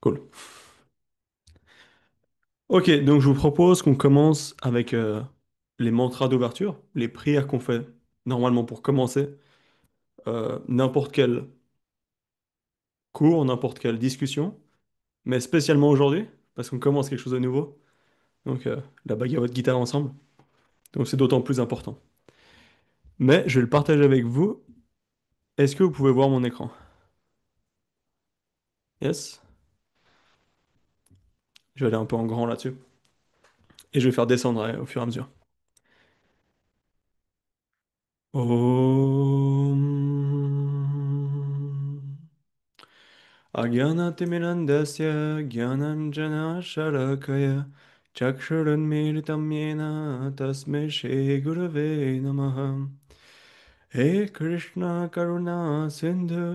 Cool. Ok, donc je vous propose qu'on commence avec les mantras d'ouverture, les prières qu'on fait normalement pour commencer n'importe quel cours, n'importe quelle discussion, mais spécialement aujourd'hui, parce qu'on commence quelque chose de nouveau, donc la Bhagavad Gita ensemble, donc c'est d'autant plus important. Mais je vais le partager avec vous. Est-ce que vous pouvez voir mon écran? Yes? Je vais aller un peu en grand là-dessus, et je vais faire descendre au fur et à mesure. Om. अज्ञानतिमिरन्दस्य ज्ञानञ्जनशलाकया चक्षुरुन्मीलितं येन तस्मै श्रीगुरवे नमः। हे कृष्ण करुणा सिन्धु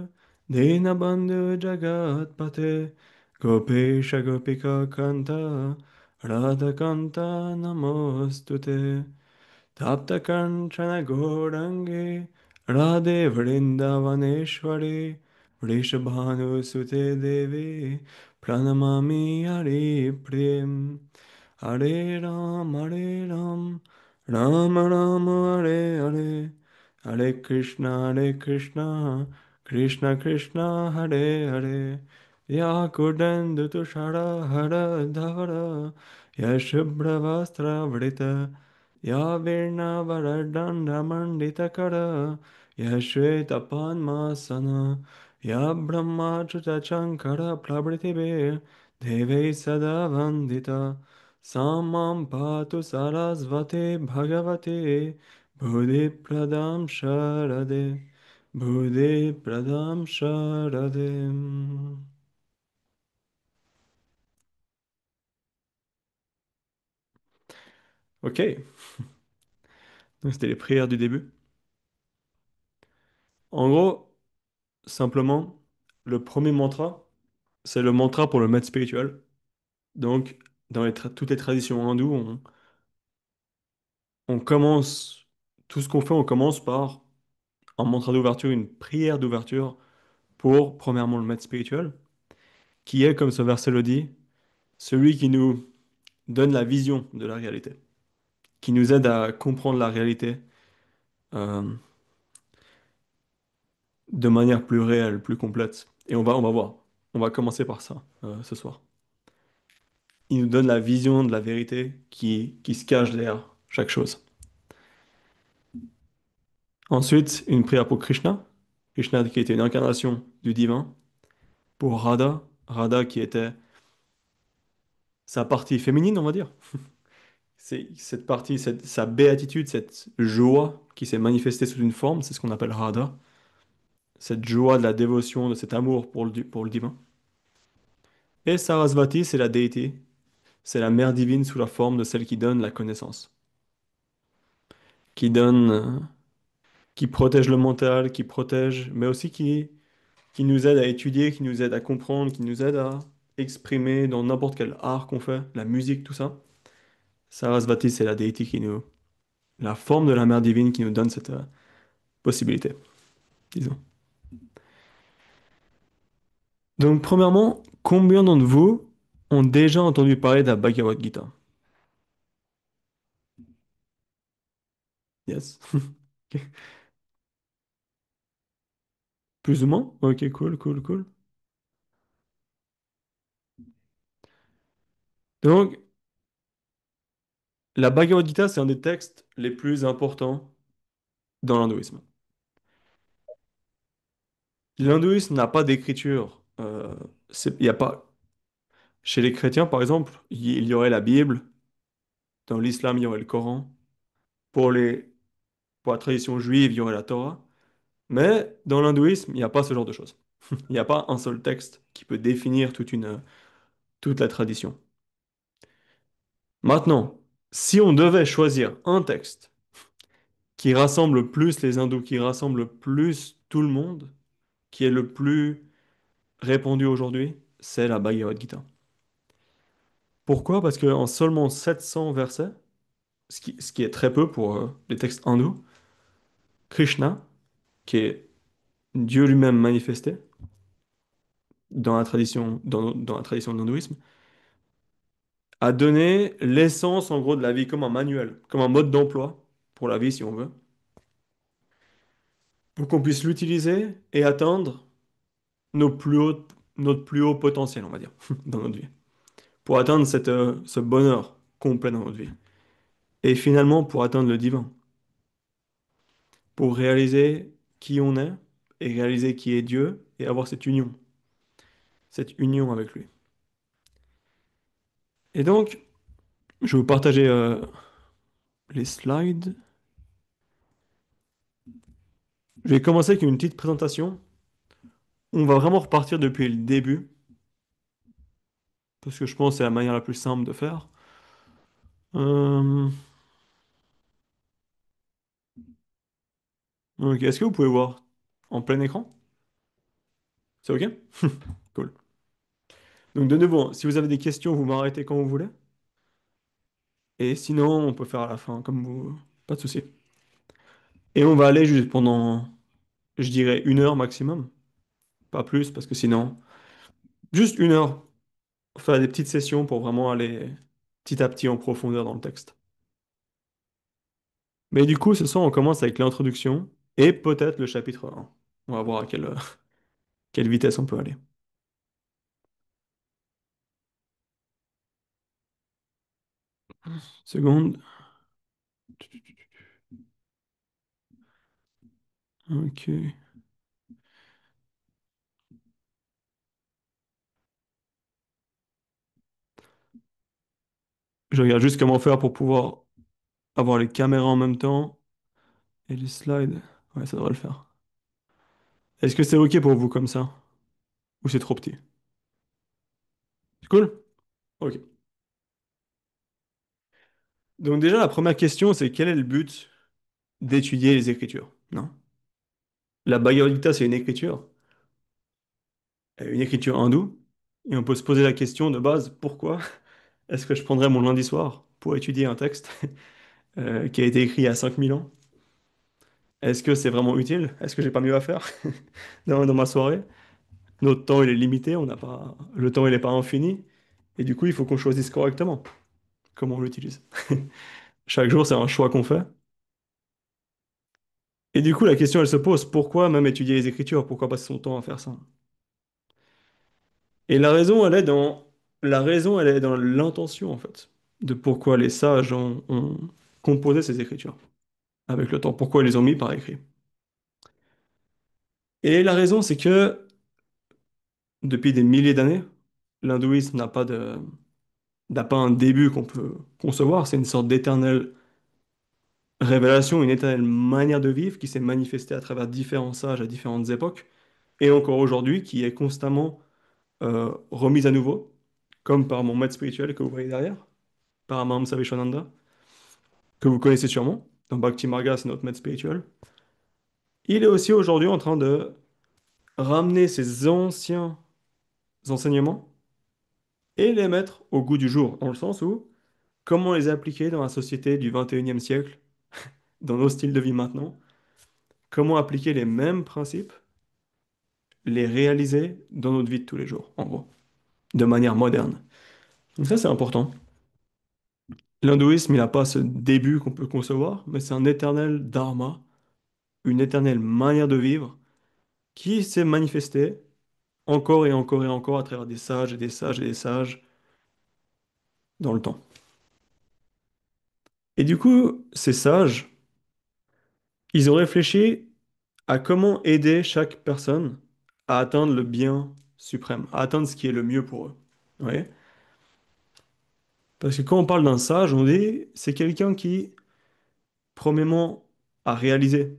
दीनबन्धु जगत्पते गोपेश गोपिका कान्त राधकान्त नमोऽस्तु ते। तप्तकञ्चन घोरङ्गे राधे वृन्दावनेश्वरी वृषभानुसुते देवी प्रणमामि हरिप्रियम्। हरे राम राम राम हरे हरे हरे कृष्णा कृष्ण कृष्ण हरे हरे या कुदन्तुषारा हरधर या शुभ्रवस्त्रवृत या वीर्णावरदण्डमण्डितकर या श्वेतपद्मासन या ब्रह्मच्युतशङ्करप्रभृतिभिः देवैः सदा वन्दिता सा मां पातु सरस्वती भगवती बुद्धिप्रदां शरदे बुद्धिप्रदां शरदे. Ok, donc c'était les prières du début. En gros, simplement, le premier mantra, c'est le mantra pour le maître spirituel. Donc, dans toutes les traditions hindoues, on commence, tout ce qu'on fait, on commence par un mantra d'ouverture, une prière d'ouverture pour, premièrement, le maître spirituel, qui est, comme ce verset le dit, celui qui nous donne la vision de la réalité, qui nous aide à comprendre la réalité euh, de manière plus réelle, plus complète. Et on va voir. On va commencer par ça ce soir. Il nous donne la vision de la vérité qui se cache derrière chaque chose. Ensuite, une prière pour Krishna. Krishna qui était une incarnation du divin. Pour Radha. Radha qui était sa partie féminine, on va dire. C'est cette partie, sa béatitude, cette joie qui s'est manifestée sous une forme, c'est ce qu'on appelle Radha. Cette joie de la dévotion, de cet amour pour le divin. Et Sarasvati, c'est la déité, c'est la mère divine sous la forme de celle qui donne la connaissance, qui donne, qui protège le mental, qui protège, mais aussi qui nous aide à étudier, qui nous aide à comprendre, qui nous aide à exprimer dans n'importe quel art qu'on fait, la musique, tout ça. Sarasvati, c'est la déité la forme de la mère divine qui nous donne cette possibilité, disons. Donc, premièrement, combien d'entre vous ont déjà entendu parler de la Bhagavad Gita? Yes. Ok. Plus ou moins? Ok, cool, cool, cool. Donc, la Bhagavad Gita, c'est un des textes les plus importants dans l'hindouisme. L'hindouisme n'a pas d'écriture. Il y a pas... Chez les chrétiens, par exemple, il y aurait la Bible. Dans l'islam, il y aurait le Coran. Pour pour la tradition juive, il y aurait la Torah. Mais dans l'hindouisme, il n'y a pas ce genre de choses. Il n'y a pas un seul texte qui peut définir toute la tradition. Maintenant, si on devait choisir un texte qui rassemble plus les hindous, qui rassemble plus tout le monde, qui est le plus répandu aujourd'hui, c'est la Bhagavad Gita. Pourquoi? Parce qu'en seulement 700 versets, ce qui est très peu pour les textes hindous, Krishna, qui est Dieu lui-même manifesté, dans la tradition de l'hindouisme, a donné l'essence en gros de la vie comme un manuel, comme un mode d'emploi pour la vie si on veut, pour qu'on puisse l'utiliser et atteindre notre plus haut potentiel, on va dire, dans notre vie, pour atteindre ce bonheur complet dans notre vie. Et finalement, pour atteindre le divin, pour réaliser qui on est et réaliser qui est Dieu et avoir cette union avec lui. Et donc, je vais vous partager les slides. Je vais commencer avec une petite présentation. On va vraiment repartir depuis le début, parce que je pense que c'est la manière la plus simple de faire. Euh, ok, est-ce que vous pouvez voir en plein écran? C'est ok? Cool. Donc de nouveau, si vous avez des questions, vous m'arrêtez quand vous voulez. Et sinon, on peut faire à la fin, comme vous. Pas de souci. Et on va aller juste pendant, je dirais, 1 heure maximum. Pas plus, parce que sinon, juste 1 heure, faire des petites sessions pour vraiment aller petit à petit en profondeur dans le texte. Mais du coup, ce soir, on commence avec l'introduction et peut-être le chapitre 1. On va voir à quelle vitesse on peut aller. Seconde. Ok. Je regarde juste comment faire pour pouvoir avoir les caméras en même temps et les slides. Ouais, ça devrait le faire. Est-ce que c'est ok pour vous comme ça? Ou c'est trop petit? C'est cool? Ok. Donc déjà, la première question, c'est quel est le but d'étudier les écritures? Non? La Bhagavad Gita, c'est une écriture hindoue. Et on peut se poser la question de base, pourquoi est-ce que je prendrais mon lundi soir pour étudier un texte qui a été écrit il y a 5000 ans? Est-ce que c'est vraiment utile? Est-ce que j'ai pas mieux à faire dans ma soirée? Notre temps, il est limité, on n'a pas... le temps, il n'est pas infini. Et du coup, il faut qu'on choisisse correctement comment on l'utilise. Chaque jour, c'est un choix qu'on fait. Et du coup, la question, elle se pose, pourquoi même étudier les Écritures? Pourquoi passer son temps à faire ça? Et la raison, elle est dans l'intention, en fait, de pourquoi les sages ont composé ces Écritures avec le temps, pourquoi ils les ont mis par écrit. Et la raison, c'est que depuis des milliers d'années, l'hindouisme n'a pas un début qu'on peut concevoir, c'est une sorte d'éternelle révélation, une éternelle manière de vivre qui s'est manifestée à travers différents sages à différentes époques, et encore aujourd'hui, qui est constamment remise à nouveau, comme par mon maître spirituel que vous voyez derrière, par Paramahamsa Vishwananda, que vous connaissez sûrement, dans Bhakti Marga, c'est notre maître spirituel. Il est aussi aujourd'hui en train de ramener ses anciens enseignements et les mettre au goût du jour, dans le sens où comment les appliquer dans la société du 21e siècle, dans nos styles de vie maintenant, comment appliquer les mêmes principes, les réaliser dans notre vie de tous les jours, en gros, de manière moderne. Donc ça, c'est important. L'hindouisme, il n'a pas ce début qu'on peut concevoir, mais c'est un éternel dharma, une éternelle manière de vivre qui s'est manifestée encore et encore et encore à travers des sages et des sages et des sages dans le temps. Et du coup, ces sages, ils ont réfléchi à comment aider chaque personne à atteindre le bien suprême, à atteindre ce qui est le mieux pour eux. Vous voyez? Parce que quand on parle d'un sage, on dit c'est quelqu'un qui, premièrement, a réalisé,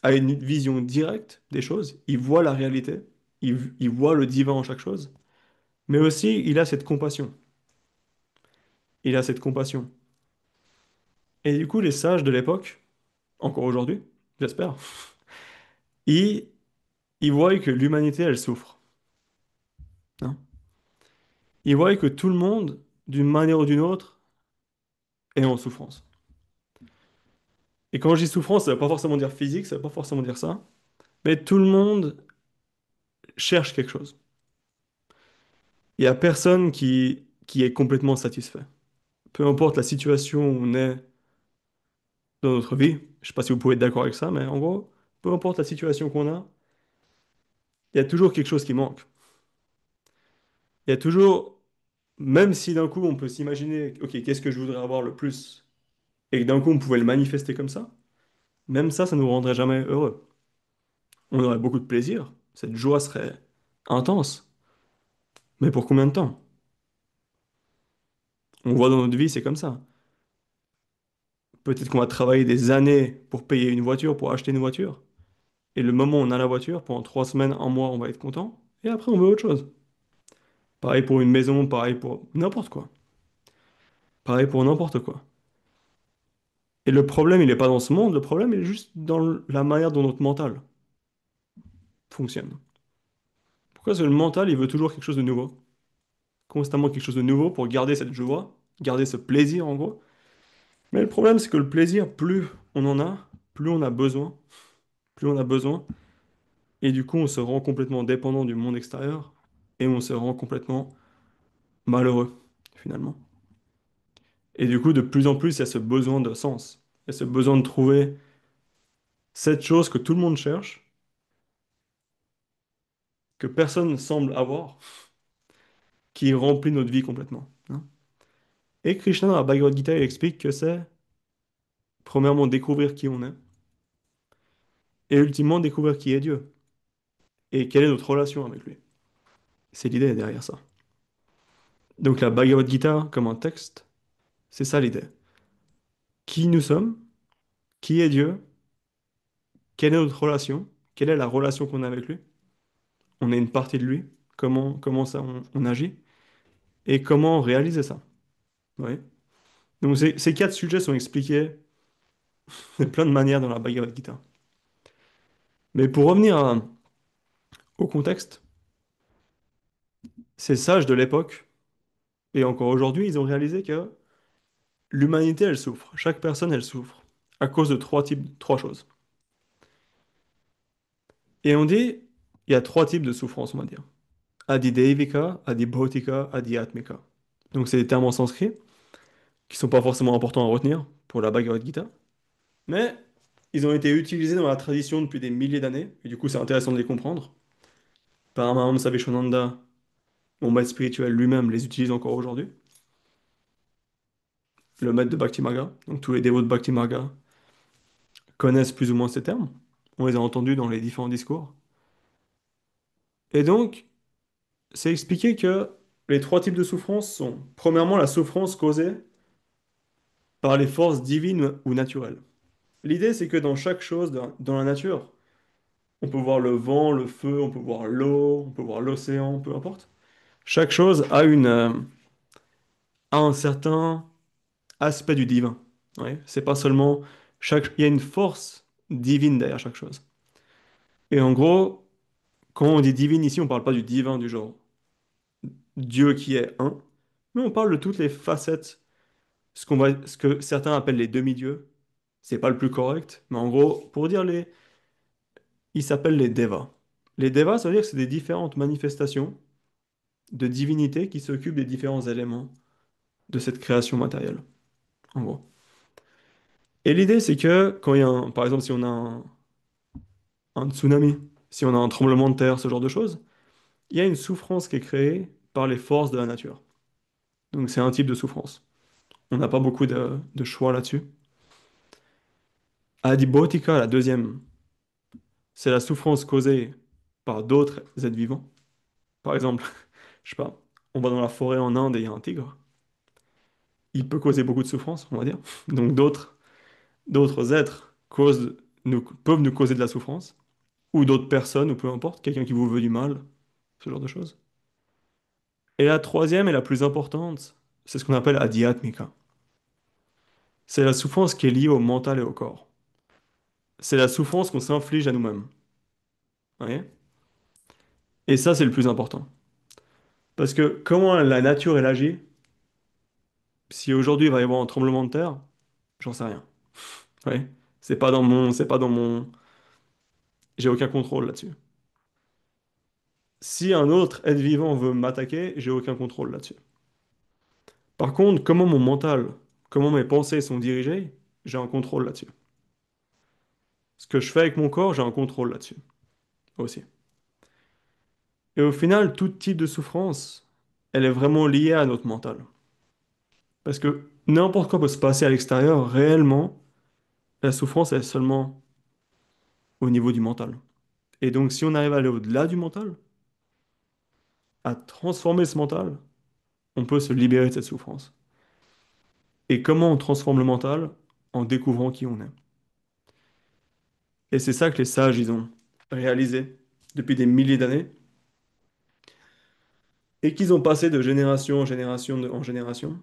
a une vision directe des choses, il voit la réalité, il voit le divin en chaque chose, mais aussi il a cette compassion. Il a cette compassion. Et du coup, les sages de l'époque, encore aujourd'hui, j'espère, ils, ils voient que l'humanité, elle souffre. Hein. Ils voient que tout le monde, d'une manière ou d'une autre, est en souffrance. Et quand je dis souffrance, ça ne veut pas forcément dire physique, ça ne veut pas forcément dire ça, mais tout le monde cherche quelque chose. Il n'y a personne qui est complètement satisfait. Peu importe la situation où on est dans notre vie, je sais pas si vous pouvez être d'accord avec ça, mais en gros, peu importe la situation qu'on a, il y a toujours quelque chose qui manque. Il y a toujours, même si d'un coup on peut s'imaginer, ok, qu'est-ce que je voudrais avoir le plus, et que d'un coup on pouvait le manifester comme ça, même ça nous rendrait jamais heureux. On aurait beaucoup de plaisir, cette joie serait intense, mais pour combien de temps? On voit dans notre vie, c'est comme ça. Peut-être qu'on va travailler des années pour payer une voiture, pour acheter une voiture, et le moment où on a la voiture, pendant 3 semaines, un mois, on va être content, et après on veut autre chose. Pareil pour une maison, pareil pour n'importe quoi. Pareil pour n'importe quoi. Et le problème, il n'est pas dans ce monde, le problème, il est juste dans la manière dont notre mental fonctionne. Pourquoi? Parce que le mental, il veut toujours quelque chose de nouveau. Constamment quelque chose de nouveau pour garder cette joie, garder ce plaisir en gros. Mais le problème, c'est que le plaisir, plus on en a, plus on a besoin, plus on a besoin. Et du coup, on se rend complètement dépendant du monde extérieur et on se rend complètement malheureux, finalement. Et du coup, de plus en plus, il y a ce besoin de sens. Il y a ce besoin de trouver cette chose que tout le monde cherche, que personne ne semble avoir, qui remplit notre vie complètement, hein. Et Krishna, dans la Bhagavad Gita, il explique que c'est, premièrement, découvrir qui on est, et ultimement, découvrir qui est Dieu, et quelle est notre relation avec lui. C'est l'idée derrière ça. Donc la Bhagavad Gita, comme un texte, c'est ça l'idée. Qui nous sommes, qui est Dieu, quelle est notre relation, quelle est la relation qu'on a avec lui, on est une partie de lui, comment ça on agit, et comment réaliser ça. Oui. Donc ces 4 sujets sont expliqués de plein de manières dans la Bhagavad Gita. Mais pour revenir au contexte, ces sages de l'époque, et encore aujourd'hui, ils ont réalisé que l'humanité, elle souffre. Chaque personne, elle souffre. À cause de trois choses. Et on dit, il y a 3 types de souffrance, on va dire. Adi Adibhautika, Atmika. Donc c'est des termes en sanskrit qui sont pas forcément importants à retenir pour la Bhagavad Gita, mais ils ont été utilisés dans la tradition depuis des milliers d'années, et du coup c'est intéressant de les comprendre. Paramahamsa Viswananda, mon maître spirituel lui-même, les utilise encore aujourd'hui. Le maître de Bhakti Marga, donc tous les dévots de Bhakti Marga connaissent plus ou moins ces termes. On les a entendus dans les différents discours. Et donc, c'est expliqué que les 3 types de souffrance sont, premièrement, la souffrance causée par les forces divines ou naturelles. L'idée, c'est que dans chaque chose, dans la nature, on peut voir le vent, le feu, on peut voir l'eau, on peut voir l'océan, peu importe. Chaque chose a un certain aspect du divin. Ouais, c'est pas seulement il y a une force divine derrière chaque chose. Et en gros, quand on dit divine ici, on parle pas du divin du genre Dieu qui est un, mais on parle de toutes les facettes, ce que certains appellent les demi-dieux. C'est pas le plus correct, mais en gros, pour dire ils s'appellent les devas. Les devas, ça veut dire que c'est des différentes manifestations de divinité qui s'occupent des différents éléments de cette création matérielle, en gros. Et l'idée, c'est que quand il y a par exemple, si on a un tsunami, si on a un tremblement de terre, ce genre de choses, il y a une souffrance qui est créée par les forces de la nature. Donc c'est un type de souffrance. On n'a pas beaucoup de choix là-dessus. Adibhotika, la deuxième, c'est la souffrance causée par d'autres êtres vivants. Par exemple, je sais pas, on va dans la forêt en Inde et il y a un tigre. Il peut causer beaucoup de souffrance, on va dire. Donc d'autres êtres peuvent nous causer de la souffrance, ou d'autres personnes, ou peu importe, quelqu'un qui vous veut du mal, ce genre de choses. Et la troisième et la plus importante, c'est ce qu'on appelle adhyatmika. C'est la souffrance qui est liée au mental et au corps. C'est la souffrance qu'on s'inflige à nous-mêmes. Vous voyez. Et ça, c'est le plus important. Parce que comment la nature, elle agit, si aujourd'hui il va y avoir un tremblement de terre, j'en sais rien. Vous voyez. C'est pas dans mon, j'ai aucun contrôle là-dessus. Si un autre être vivant veut m'attaquer, j'ai aucun contrôle là-dessus. Par contre, comment mon mental, comment mes pensées sont dirigées, j'ai un contrôle là-dessus. Ce que je fais avec mon corps, j'ai un contrôle là-dessus aussi. Et au final, tout type de souffrance, elle est vraiment liée à notre mental. Parce que n'importe quoi peut se passer à l'extérieur, réellement, la souffrance est seulement au niveau du mental. Et donc, si on arrive à aller au-delà du mental, à transformer ce mental, on peut se libérer de cette souffrance. Et comment on transforme le mental? En découvrant qui on est. Et c'est ça que les sages, ils ont réalisé depuis des milliers d'années, et qu'ils ont passé de génération en génération en génération,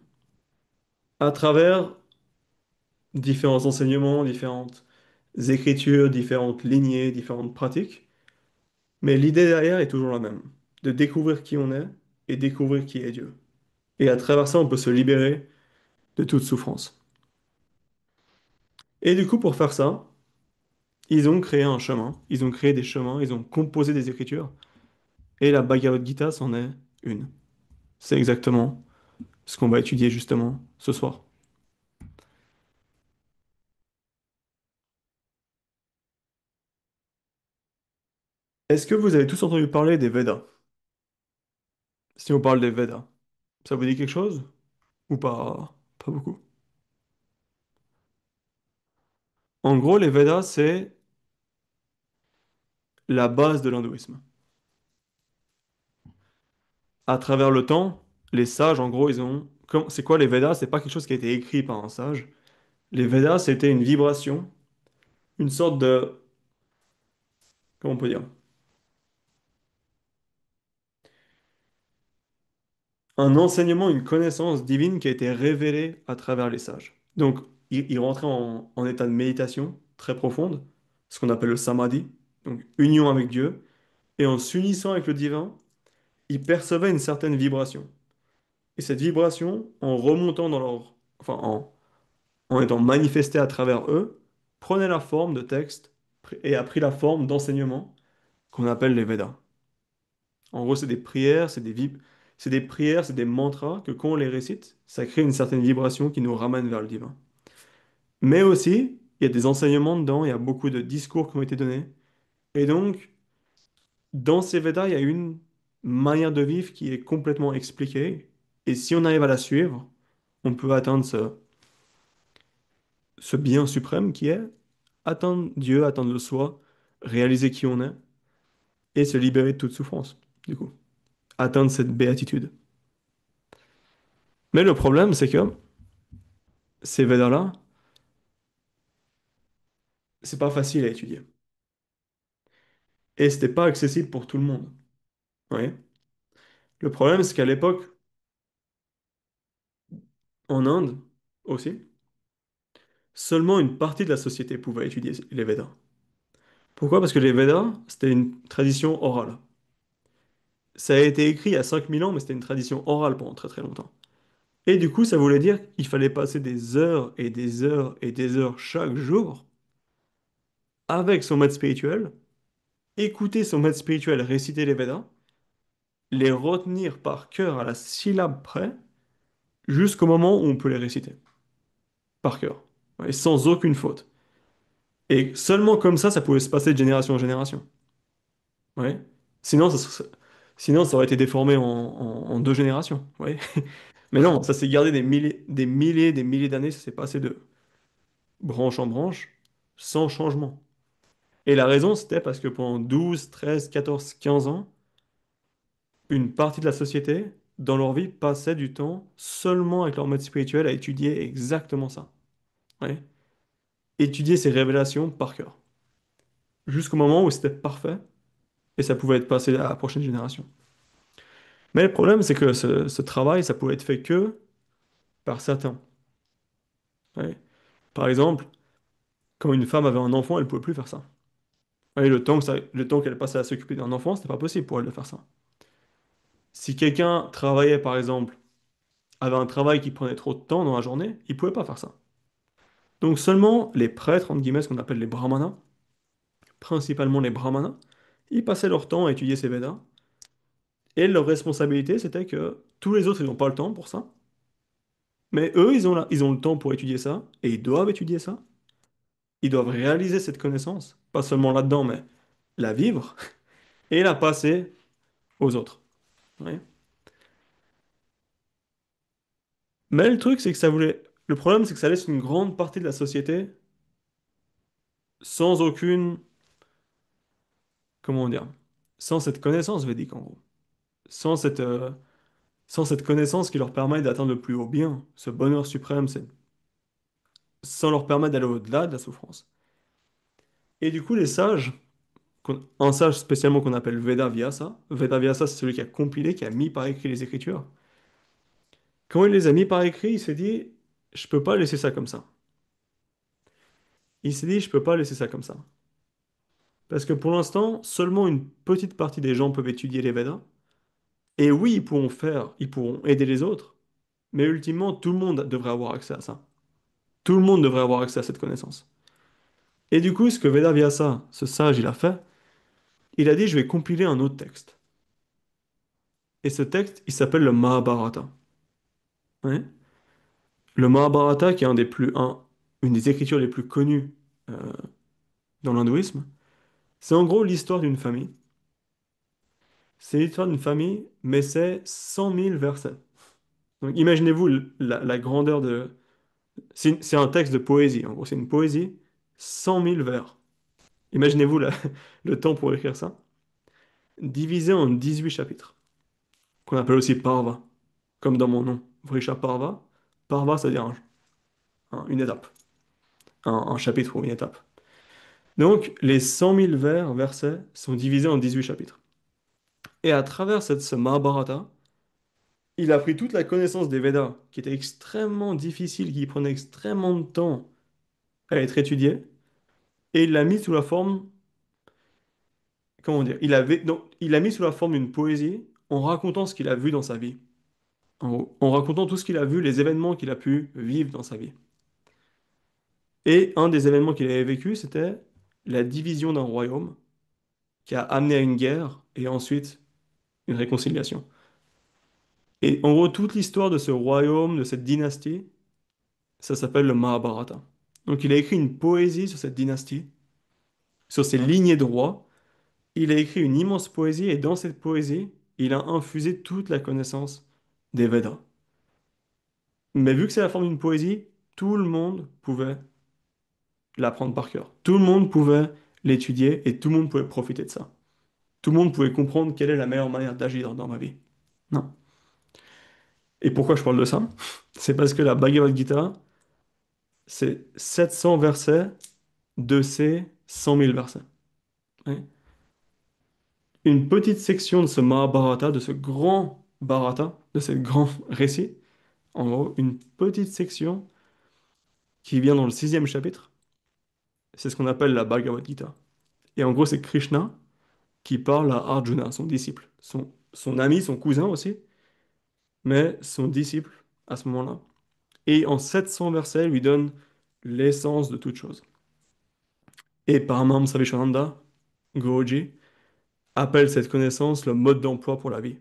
à travers différents enseignements, différentes écritures, différentes lignées, différentes pratiques. Mais l'idée derrière est toujours la même, de découvrir qui on est et découvrir qui est Dieu. Et à travers ça, on peut se libérer de toute souffrance. Et du coup, pour faire ça, ils ont créé un chemin, ils ont créé des chemins, ils ont composé des écritures, et la Bhagavad Gita c'en est une. C'est exactement ce qu'on va étudier justement ce soir. Est-ce que vous avez tous entendu parler des Védas? Si on parle des Védas, ça vous dit quelque chose? Ou pas? Pas beaucoup. En gros, les Védas, c'est la base de l'hindouisme. À travers le temps, les sages, en gros, ils ont... C'est quoi les Védas? C'est pas quelque chose qui a été écrit par un sage. Les Védas, c'était une vibration, une sorte de... Comment on peut dire? Un enseignement, une connaissance divine qui a été révélée à travers les sages. Donc, ils rentraient en état de méditation très profonde, ce qu'on appelle le samadhi, donc union avec Dieu, et en s'unissant avec le divin, ils percevaient une certaine vibration. Et cette vibration, en remontant dans leur... Enfin, en étant manifestée à travers eux, prenait la forme de textes et a pris la forme d'enseignements qu'on appelle les Védas. En gros, c'est des prières, c'est des prières, c'est des mantras que quand on les récite, ça crée une certaine vibration qui nous ramène vers le divin. Mais aussi, il y a des enseignements dedans, il y a beaucoup de discours qui ont été donnés. Et donc, dans ces Védas, il y a une manière de vivre qui est complètement expliquée. Et si on arrive à la suivre, on peut atteindre ce bien suprême qui est atteindre Dieu, atteindre le soi, réaliser qui on est et se libérer de toute souffrance, du coup. Atteindre cette béatitude. Mais le problème, c'est que ces Védas-là, c'est pas facile à étudier. Et c'était pas accessible pour tout le monde. Ouais. Le problème, c'est qu'à l'époque, en Inde aussi, seulement une partie de la société pouvait étudier les Védas. Pourquoi? Parce que les Védas, c'était une tradition orale. Ça a été écrit il y a 5000 ans, mais c'était une tradition orale pendant très très longtemps. Et du coup, ça voulait dire qu'il fallait passer des heures et des heures et des heures chaque jour avec son maître spirituel, écouter son maître spirituel réciter les Védas, les retenir par cœur à la syllabe près, jusqu'au moment où on peut les réciter, par cœur, et sans aucune faute. Et seulement comme ça pouvait se passer de génération en génération. Ouais. Sinon, sinon, ça aurait été déformé en 2 générations. Ouais. Mais non, ça s'est gardé des milliers d'années, ça s'est passé de branche en branche, sans changement. Et la raison, c'était parce que pendant 12, 13, 14, 15 ans, une partie de la société, dans leur vie, passait du temps seulement avec leur maître spirituel à étudier exactement ça. Ouais. Étudier ces révélations par cœur. Jusqu'au moment où c'était parfait et ça pouvait être passé à la prochaine génération. Mais le problème, c'est que ce travail, ça pouvait être fait que par certains. Ouais. Par exemple, quand une femme avait un enfant, elle ne pouvait plus faire ça. Ouais, le temps qu'elle passait à s'occuper d'un enfant, c'était pas possible pour elle de faire ça. Si quelqu'un travaillait, par exemple, avait un travail qui prenait trop de temps dans la journée, il pouvait pas faire ça. Donc seulement les prêtres, entre guillemets, ce qu'on appelle les brahmanas, principalement les brahmanas, ils passaient leur temps à étudier ces Védas Et leur responsabilité, c'était que tous les autres, ils n'ont pas le temps pour ça. Mais eux, ils ont le temps pour étudier ça, et ils doivent étudier ça. Ils doivent réaliser cette connaissance, pas seulement là-dedans, mais la vivre et la passer aux autres. Ouais. Mais le truc, c'est que ça voulait. Le problème, c'est que ça laisse une grande partie de la société sans aucune. Comment dire? Sans cette connaissance védique, en gros. Sans sans cette connaissance qui leur permet d'atteindre le plus haut bien, ce bonheur suprême, sans leur permettre d'aller au-delà de la souffrance. Et du coup, les sages, un sage spécialement qu'on appelle Veda Vyasa, c'est celui qui a compilé, qui a mis par écrit les Écritures. Quand il les a mis par écrit, il s'est dit, je peux pas laisser ça comme ça. Il s'est dit, je peux pas laisser ça comme ça. Parce que pour l'instant, seulement une petite partie des gens peuvent étudier les Védas. Et oui, ils pourront aider les autres, mais ultimement, tout le monde devrait avoir accès à ça. Tout le monde devrait avoir accès à cette connaissance. Et du coup, ce que Veda Vyasa, ce sage, il a fait, il a dit, je vais compiler un autre texte. Et ce texte, il s'appelle le Mahabharata. Ouais. Le Mahabharata, qui est une des écritures les plus connues euh, dans l'hindouisme, c'est en gros l'histoire d'une famille. C'est l'histoire d'une famille, mais c'est 100 000 versets. Donc imaginez-vous la grandeur de... C'est un texte de poésie, en gros, c'est une poésie, 100 000 vers. Imaginez-vous le temps pour écrire ça, divisé en 18 chapitres, qu'on appelle aussi Parva, comme dans mon nom, Vrisha Parva. Parva, c'est-à-dire une étape, un chapitre ou une étape. Donc, les 100 000 versets sont divisés en 18 chapitres. Et à travers ce Mahabharata, il a pris toute la connaissance des Védas, qui était extrêmement difficile, qui prenait extrêmement de temps à être étudiée, et il l'a mis sous la forme, comment dire, il l'a mis sous la forme d'une poésie en racontant ce qu'il a vu dans sa vie. En gros, en racontant tout ce qu'il a vu, les événements qu'il a pu vivre dans sa vie. Et un des événements qu'il avait vécu, c'était la division d'un royaume qui a amené à une guerre et ensuite une réconciliation. Et en gros, toute l'histoire de ce royaume, de cette dynastie, ça s'appelle le Mahabharata. Donc il a écrit une poésie sur cette dynastie, sur ces lignées de rois. Il a écrit une immense poésie et dans cette poésie, il a infusé toute la connaissance des Védas. Mais vu que c'est la forme d'une poésie, tout le monde pouvait l'apprendre par cœur. Tout le monde pouvait l'étudier et tout le monde pouvait profiter de ça. Tout le monde pouvait comprendre quelle est la meilleure manière d'agir dans ma vie. Non. Et pourquoi je parle de ça? C'est parce que la Bhagavad Gita, c'est 700 versets de ces 100 000 versets. Ouais. Une petite section de ce Mahabharata, de ce grand Bharata, de ce grand récit, en gros, une petite section qui vient dans le sixième chapitre, c'est ce qu'on appelle la Bhagavad Gita. Et en gros, c'est Krishna qui parle à Arjuna, son disciple, son ami, son cousin aussi, mais son disciple à ce moment-là. Et en 700 versets, il lui donne l'essence de toute chose. Et Paramahamsa Vishananda, Guruji, appelle cette connaissance le mode d'emploi pour la vie.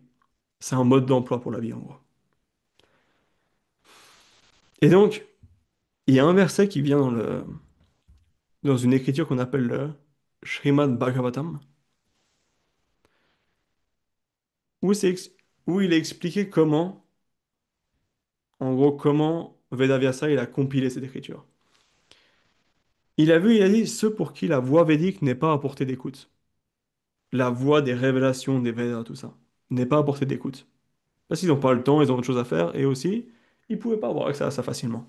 C'est un mode d'emploi pour la vie, en gros. Et donc, il y a un verset qui vient dans une écriture qu'on appelle le Srimad Bhagavatam, où, où il est expliqué comment, en gros, comment Vedavyasa il a compilé cette écriture. Il a dit ceux pour qui la voix védique n'est pas à portée d'écoute. La voix des révélations des Védas, tout ça, n'est pas à portée d'écoute. Parce qu'ils n'ont pas le temps, ils ont autre chose à faire, et aussi, ils ne pouvaient pas avoir accès à ça facilement.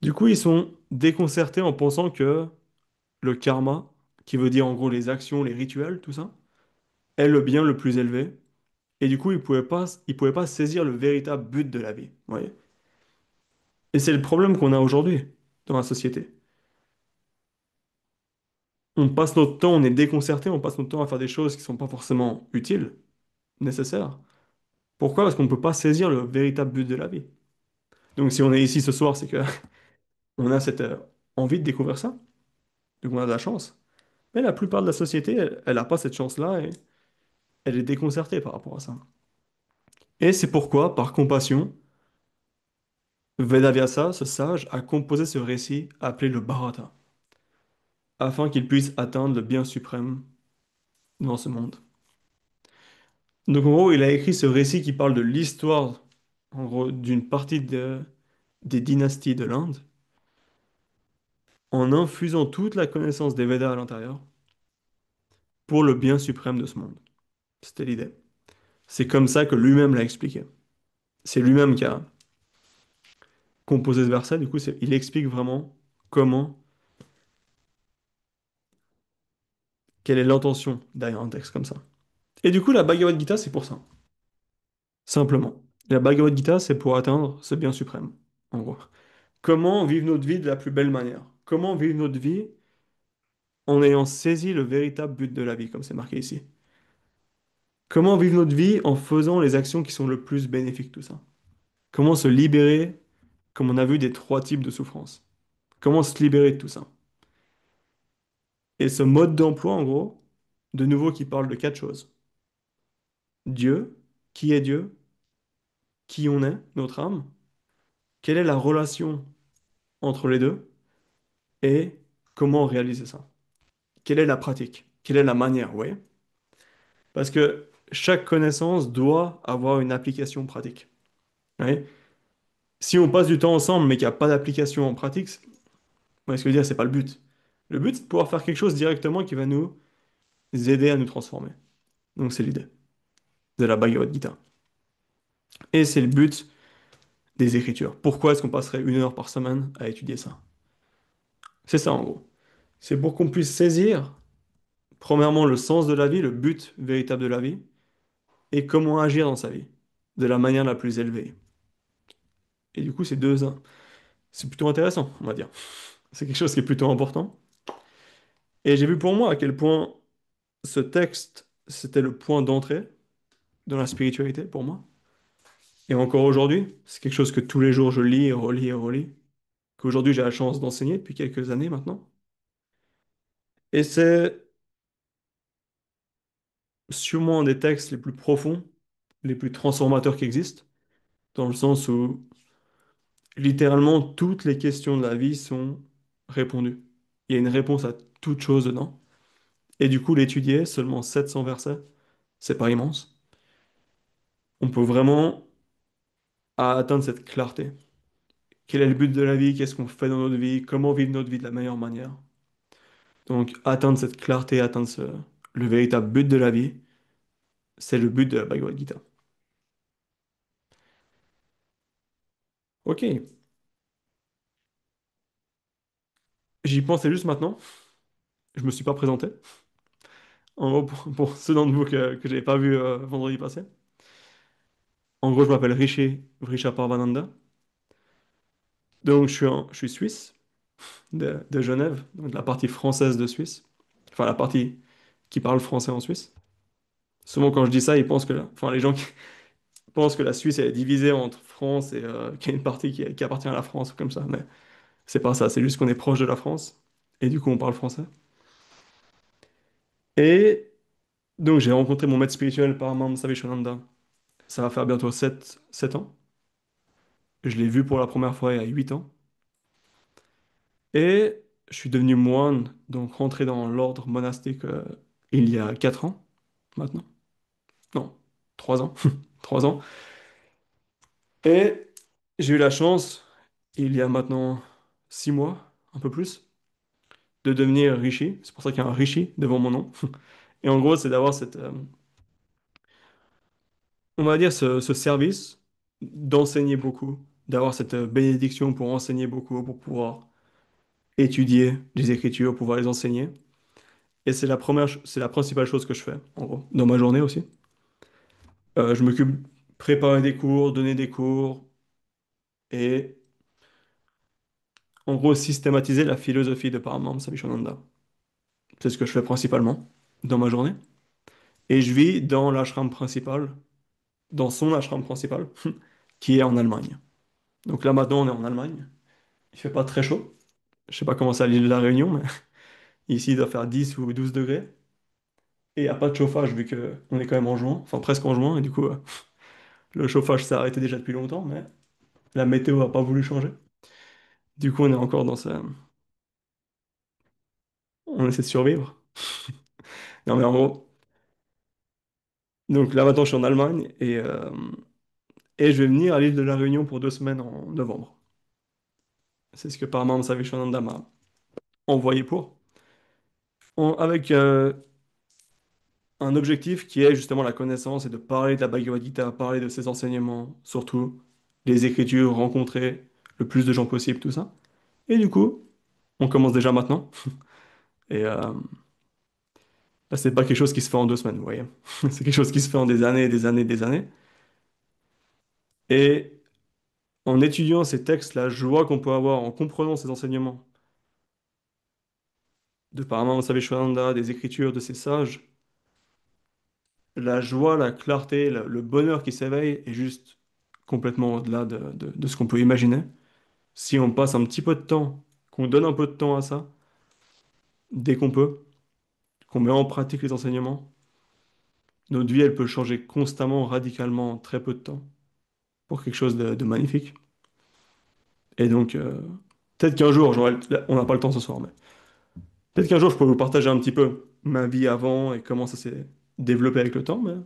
Du coup, ils sont déconcertés en pensant que le karma, qui veut dire en gros les actions, les rituels, tout ça, est le bien le plus élevé. Et du coup, ils pouvaient pas saisir le véritable but de la vie. Vous voyez. Et c'est le problème qu'on a aujourd'hui dans la société. On passe notre temps, on est déconcerté, on passe notre temps à faire des choses qui sont pas forcément utiles, nécessaires. Pourquoi? Parce qu'on ne peut pas saisir le véritable but de la vie. Donc si on est ici ce soir, c'est que on a cette envie de découvrir ça. Donc on a de la chance. Mais la plupart de la société, elle n'a pas cette chance-là. elle est déconcertée par rapport à ça. Et c'est pourquoi, par compassion, Vedavyasa, ce sage, a composé ce récit appelé le Bharata, afin qu'il puisse atteindre le bien suprême dans ce monde. Donc en gros, il a écrit ce récit qui parle de l'histoire, en gros, d'une partie des dynasties de l'Inde, en infusant toute la connaissance des Védas à l'intérieur pour le bien suprême de ce monde. C'était l'idée. C'est comme ça que lui-même l'a expliqué. C'est lui-même qui a composé ce verset, du coup, il explique vraiment comment, quelle est l'intention derrière un texte comme ça. Et du coup, la Bhagavad Gita, c'est pour ça. Simplement. La Bhagavad Gita, c'est pour atteindre ce bien suprême, en gros. Comment vivre notre vie de la plus belle manière? Comment vivre notre vie en ayant saisi le véritable but de la vie, comme c'est marqué ici? Comment vivre notre vie en faisant les actions qui sont le plus bénéfiques, tout ça? Comment se libérer, comme on a vu, des trois types de souffrance? Comment se libérer de tout ça? Et ce mode d'emploi, en gros, de nouveau qui parle de quatre choses. Dieu, qui est Dieu? Qui on est, notre âme? Quelle est la relation entre les deux? Et comment réaliser ça? Quelle est la pratique? Quelle est la manière, vous voyez? Parce que chaque connaissance doit avoir une application pratique. Vous voyez. Si on passe du temps ensemble mais qu'il n'y a pas d'application en pratique, ce que je veux dire, c'est pas le but. Le but, c'est de pouvoir faire quelque chose directement qui va nous aider à nous transformer. Donc c'est l'idée de la Bhagavad Gita. Et c'est le but des écritures. Pourquoi est-ce qu'on passerait 1 heure par semaine à étudier ça? C'est ça en gros. C'est pour qu'on puisse saisir, premièrement, le sens de la vie, le but véritable de la vie, et comment agir dans sa vie, de la manière la plus élevée. Et du coup, c'est plutôt intéressant, on va dire. C'est quelque chose qui est plutôt important. Et j'ai vu pour moi à quel point ce texte, c'était le point d'entrée dans la spiritualité pour moi. Et encore aujourd'hui, c'est quelque chose que tous les jours je lis et relis et relis, qu'aujourd'hui j'ai la chance d'enseigner depuis quelques années maintenant. Et c'est sûrement un des textes les plus profonds, les plus transformateurs qui existent, dans le sens où littéralement toutes les questions de la vie sont répondues. Il y a une réponse à toute chose dedans. Et du coup, l'étudier, seulement 700 versets, c'est pas immense. On peut vraiment atteindre cette clarté. Quel est le but de la vie? Qu'est-ce qu'on fait dans notre vie? Comment vivre notre vie de la meilleure manière? Donc, atteindre cette clarté, le véritable but de la vie, c'est le but de la Bhagavad Gita. Ok, j'y pensais juste maintenant. Je me suis pas présenté. En gros, pour ceux d'entre vous que j'avais pas vu vendredi passé. En gros, je m'appelle Rishi Vrishaparvananda. Donc, je suis suisse, de Genève, donc de la partie française de Suisse. Enfin, la partie qui parle français en Suisse. Souvent, quand je dis ça, ils pensent enfin, les gens qui pensent que la Suisse elle est divisée entre France et qu'il y a une partie qui appartient à la France, ou comme ça. Mais c'est pas ça, c'est juste qu'on est proche de la France. Et du coup, on parle français. Et donc, j'ai rencontré mon maître spirituel Paramaham Savishwananda. Ça va faire bientôt 7 ans. Je l'ai vu pour la première fois il y a 8 ans. Et je suis devenu moine, donc rentré dans l'ordre monastique il y a 4 ans maintenant. Non, 3 ans. 3 ans. Et j'ai eu la chance, il y a maintenant 6 mois, un peu plus, de devenir rishi. C'est pour ça qu'il y a un rishi devant mon nom. Et en gros, c'est d'avoir on va dire, ce service d'enseigner beaucoup, d'avoir cette bénédiction pour enseigner beaucoup, pour pouvoir étudier les écritures, pouvoir les enseigner. Et c'est la principale chose que je fais, en gros, dans ma journée aussi. Je m'occupe préparer des cours, donner des cours et, en gros, systématiser la philosophie de Paramahansa Savishwananda. C'est ce que je fais principalement dans ma journée. Et je vis dans l'ashram principal, dans son ashram principal, qui est en Allemagne. Donc là, maintenant, on est en Allemagne. Il fait pas très chaud. Je sais pas comment c'est à l'île de la Réunion, mais ici, il doit faire 10 ou 12 degrés. Et il n'y a pas de chauffage vu que on est quand même en juin, enfin presque en juin, et du coup, le chauffage s'est arrêté déjà depuis longtemps, mais la météo n'a pas voulu changer. Du coup, on est encore dans ça. On essaie de survivre. Non, mais en gros, donc là maintenant, je suis en Allemagne et je vais venir à l'île de la Réunion pour 2 semaines en novembre. C'est ce que Paramount Savishwananda m'a envoyé pour. Avec un objectif qui est justement la connaissance et de parler de la Bhagavad Gita, parler de ses enseignements, surtout les écritures, rencontrer le plus de gens possible, tout ça. Et du coup, on commence déjà maintenant. Et là, c'est pas quelque chose qui se fait en 2 semaines, vous voyez. C'est quelque chose qui se fait en des années, des années, des années. Et en étudiant ces textes, la joie qu'on peut avoir en comprenant ces enseignements de Paramahansa Savishwananda, des écritures de ces sages, la joie, la clarté, le bonheur qui s'éveille est juste complètement au-delà de ce qu'on peut imaginer. Si on passe un petit peu de temps, qu'on donne un peu de temps à ça, dès qu'on peut, qu'on met en pratique les enseignements, notre vie, elle peut changer constamment, radicalement, en très peu de temps, pour quelque chose de magnifique. Et donc, peut-être qu'un jour, on n'a pas le temps ce soir, mais peut-être qu'un jour, je peux vous partager un petit peu ma vie avant et comment ça s'est développé avec le temps, mais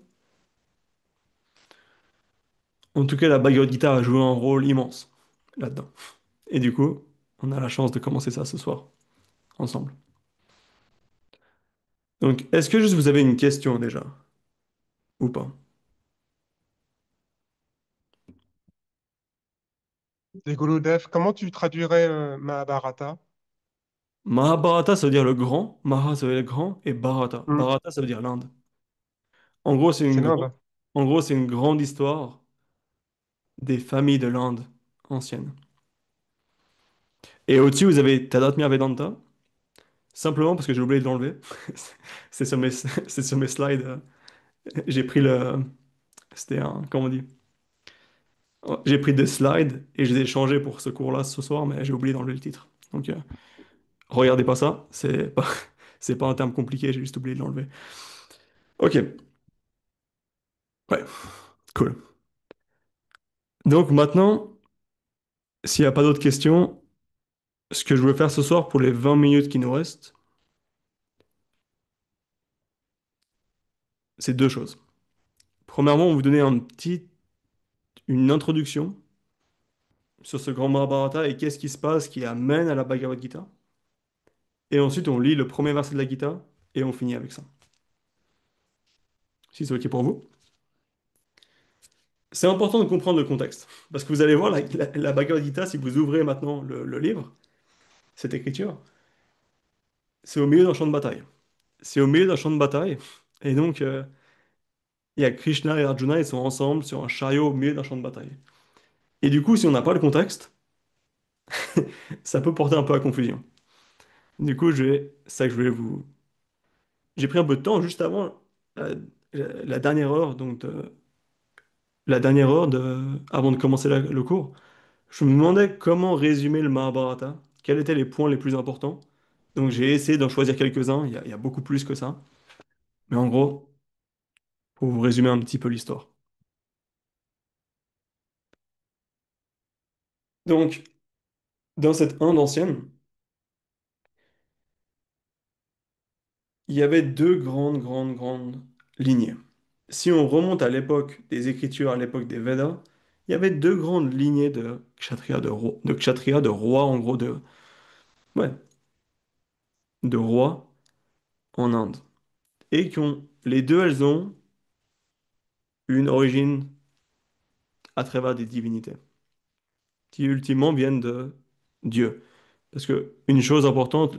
en tout cas, la Bhagavad Gita a joué un rôle immense là-dedans. Et du coup, on a la chance de commencer ça ce soir, ensemble. Donc, est-ce que juste vous avez une question déjà, ou pas? Et Guludev, comment tu traduirais Mahabharata? Mahabharata, ça veut dire le grand, Maha, ça veut dire le grand, et Bharata. Hmm, Bharata, ça veut dire l'Inde. En gros, c'est l'Inde. en gros, c'est une grande histoire des familles de l'Inde ancienne. Et au-dessus, vous avez Tadatmya Vedanta, simplement parce que j'ai oublié de l'enlever. C'est sur mes, c'est sur mes slides. J'ai pris le. C'était un. Comment on dit? J'ai pris des slides et je les ai changés pour ce cours-là ce soir, mais j'ai oublié d'enlever le titre. Donc, regardez pas ça. C'est pas un terme compliqué, j'ai juste oublié de l'enlever. Ok, ouais, cool. Donc maintenant, s'il n'y a pas d'autres questions, ce que je veux faire ce soir pour les 20 minutes qui nous restent, c'est deux choses. Premièrement, on va vous donner une introduction sur ce grand Mahabharata et qu'est-ce qui se passe qui amène à la Bhagavad Gita. Et ensuite, on lit le premier verset de la Gita et on finit avec ça. Si c'est OK pour vous. C'est important de comprendre le contexte. Parce que vous allez voir, la Bhagavad Gita, si vous ouvrez maintenant le livre, cette écriture, c'est au milieu d'un champ de bataille. C'est au milieu d'un champ de bataille. Et donc, il y a Krishna et Arjuna, ils sont ensemble sur un chariot au milieu d'un champ de bataille. Et du coup, si on n'a pas le contexte, ça peut porter un peu à confusion. Du coup, c'est ça que je voulais vous. J'ai pris un peu de temps juste avant la, la dernière heure, la dernière heure avant de commencer le cours. Je me demandais comment résumer le Mahabharata, quels étaient les points les plus importants. Donc j'ai essayé d'en choisir quelques-uns, il y a beaucoup plus que ça. Mais en gros, pour vous résumer un petit peu l'histoire. Donc, dans cette Inde ancienne, il y avait deux grandes, grandes, grandes lignées. Si on remonte à l'époque des Écritures, à l'époque des Védas, il y avait deux grandes lignées de kshatriya, de kshatriya, de rois, en gros, ouais, de rois en Inde. Et les deux, elles ont une origine à travers des divinités, qui ultimement viennent de Dieu. Parce que une chose importante,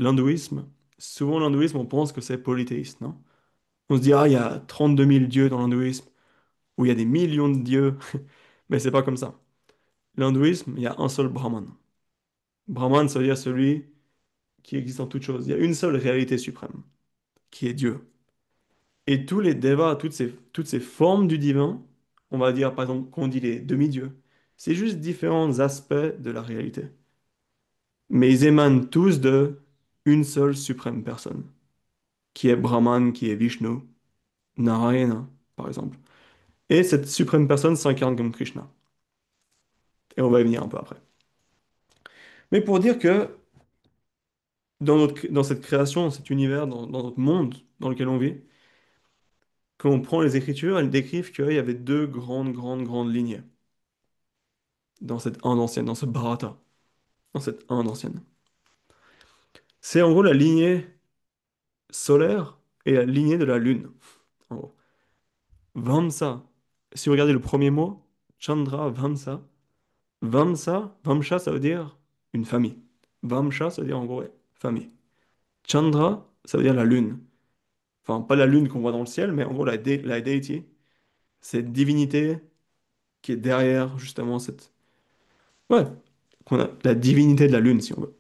souvent l'hindouisme, on pense que c'est polythéiste, non? On se dit, ah, il y a 32 000 dieux dans l'hindouisme, ou il y a des millions de dieux, mais c'est pas comme ça. L'hindouisme, il y a un seul Brahman. Brahman, ça veut dire celui qui existe en toute chose. Il y a une seule réalité suprême, qui est Dieu. Et tous les devas, toutes ces formes du divin, on va dire par exemple qu'on dit les demi-dieux, c'est juste différents aspects de la réalité. Mais ils émanent tous de une seule suprême personne, qui est Brahman, qui est Vishnu. Narayana, par exemple. Et cette suprême personne s'incarne comme Krishna. Et on va y venir un peu après. Mais pour dire que dans cette création, dans cet univers, dans notre monde dans lequel on vit, quand on prend les Écritures, elles décrivent qu'il y avait deux grandes lignées dans cette Inde ancienne, dans ce Bharata, dans cette Inde ancienne. C'est en gros la lignée solaire et la lignée de la lune. En gros. Vamsa. Si vous regardez le premier mot, Chandra, Vamsa. Vamsa, Vamsha, ça veut dire une famille. Vamsha, ça veut dire en gros ouais, famille. Chandra, ça veut dire la lune. Enfin, pas la lune qu'on voit dans le ciel, mais en gros la deity, cette divinité qui est derrière justement cette... Ouais, qu'on a la divinité de la lune, si on veut.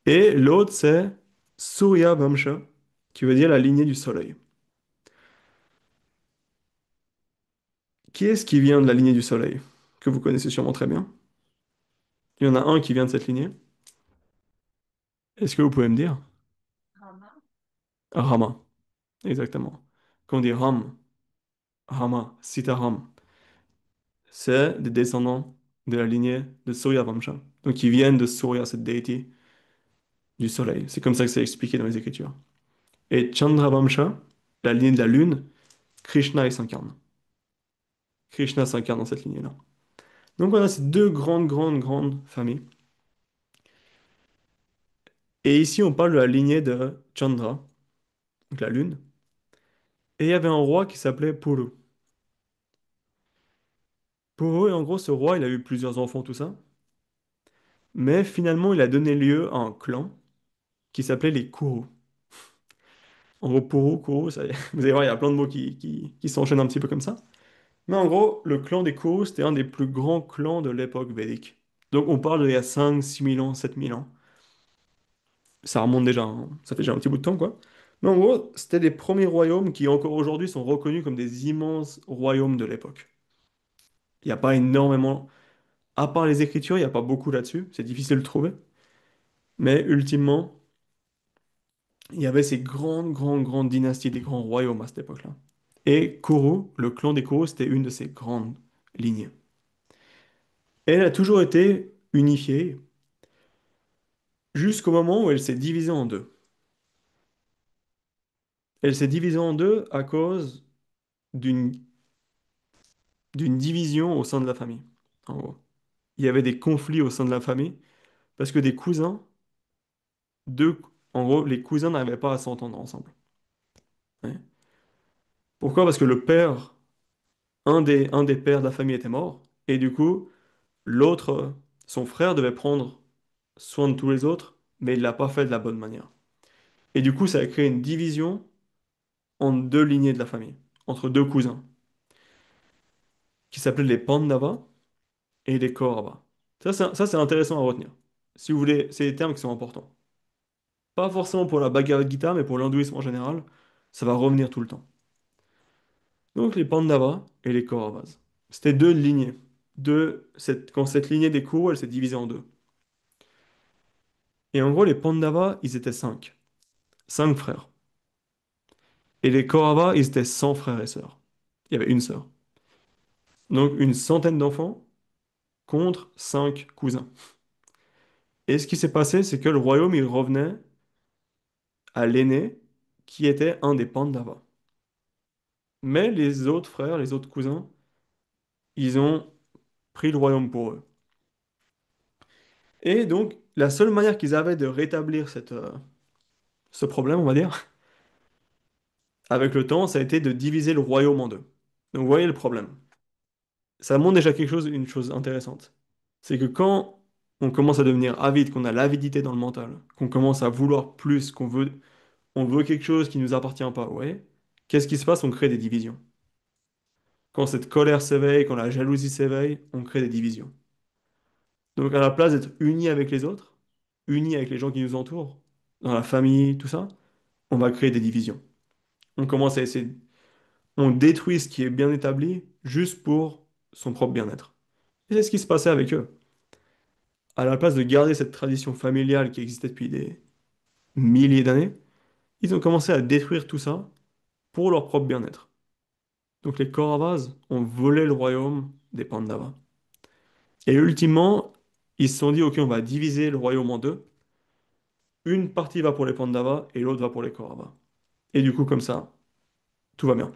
Et l'autre, c'est Surya Vamsha, qui veut dire la lignée du soleil. Qui est-ce qui vient de la lignée du soleil? Que vous connaissez sûrement très bien. Il y en a un qui vient de cette lignée. Est-ce que vous pouvez me dire? Rama, exactement. Quand on dit Ram, Rama, Sitaram, c'est des descendants de la lignée de Surya Vamsha. Donc ils viennent de Surya, cette déité du soleil. C'est comme ça que c'est expliqué dans les Écritures. Et Chandra Vamsha, la lignée de la lune, Krishna il s'incarne. Krishna s'incarne dans cette lignée-là. Donc on a ces deux grandes familles. Et ici on parle de la lignée de Chandra, donc la lune. Et il y avait un roi qui s'appelait Puru. Puru, et en gros, ce roi, il a eu plusieurs enfants, tout ça. Mais finalement, il a donné lieu à un clan qui s'appelait les Kuru. En gros, Puru, Kuru, vous allez voir, il y a plein de mots qui s'enchaînent un petit peu comme ça. Mais en gros, le clan des Kuru, c'était un des plus grands clans de l'époque védique. Donc on parle d'il y a 5, 6 000 ans, 7 000 ans. Ça remonte déjà, hein, ça fait déjà un petit bout de temps, quoi. Mais en gros, c'était des premiers royaumes qui encore aujourd'hui sont reconnus comme des immenses royaumes de l'époque. Il n'y a pas énormément, à part les Écritures, il n'y a pas beaucoup là-dessus, c'est difficile de trouver. Mais ultimement, il y avait ces grandes dynasties, des grands royaumes à cette époque-là. Et Kuru, le clan des Kuru, c'était une de ces grandes lignées. Et elle a toujours été unifiée jusqu'au moment où elle s'est divisée en deux. Elle s'est divisée en deux à cause d'une d'une division au sein de la famille, en gros. Il y avait des conflits au sein de la famille parce que des cousins, deux, en gros, les cousins n'arrivaient pas à s'entendre ensemble. Ouais. Pourquoi? Parce que le père, un des pères de la famille était mort, et du coup, l'autre, son frère devait prendre soin de tous les autres, mais il l'a pas fait de la bonne manière. Et du coup, ça a créé une division en deux lignées de la famille, entre deux cousins, qui s'appelaient les Pandavas et les Kauravas. C'est intéressant à retenir. Si vous voulez, c'est des termes qui sont importants. Pas forcément pour la Bhagavad Gita, mais pour l'hindouisme en général, ça va revenir tout le temps. Donc les Pandavas et les Kauravas. C'était deux lignées. Quand cette lignée des Kuru, elle s'est divisée en deux. Et en gros, les Pandavas, ils étaient cinq. Cinq frères. Et les Kauravas, ils étaient 100 frères et sœurs. Il y avait une sœur. Donc une centaine d'enfants contre cinq cousins. Et ce qui s'est passé, c'est que le royaume, il revenait à l'aîné, qui était un des Pandavas. Mais les autres frères, les autres cousins, ils ont pris le royaume pour eux. Et donc, la seule manière qu'ils avaient de rétablir ce problème, on va dire, avec le temps, ça a été de diviser le royaume en deux. Donc, vous voyez le problème. Ça montre déjà une chose intéressante. C'est que quand on commence à devenir avide, qu'on a l'avidité dans le mental, qu'on commence à vouloir plus, on veut quelque chose qui ne nous appartient pas, ouais, qu'est-ce qui se passe? On crée des divisions. Quand cette colère s'éveille, quand la jalousie s'éveille, on crée des divisions. Donc, à la place d'être unis avec les autres, unis avec les gens qui nous entourent, dans la famille, tout ça, on va créer des divisions. On commence à essayer, on détruit ce qui est bien établi juste pour son propre bien-être. Et c'est ce qui se passait avec eux. À la place de garder cette tradition familiale qui existait depuis des milliers d'années, ils ont commencé à détruire tout ça pour leur propre bien-être. Donc les Kauravas ont volé le royaume des Pandavas. Et ultimement, ils se sont dit, ok, on va diviser le royaume en deux. Une partie va pour les Pandavas et l'autre va pour les Kauravas. Et du coup, comme ça, tout va bien.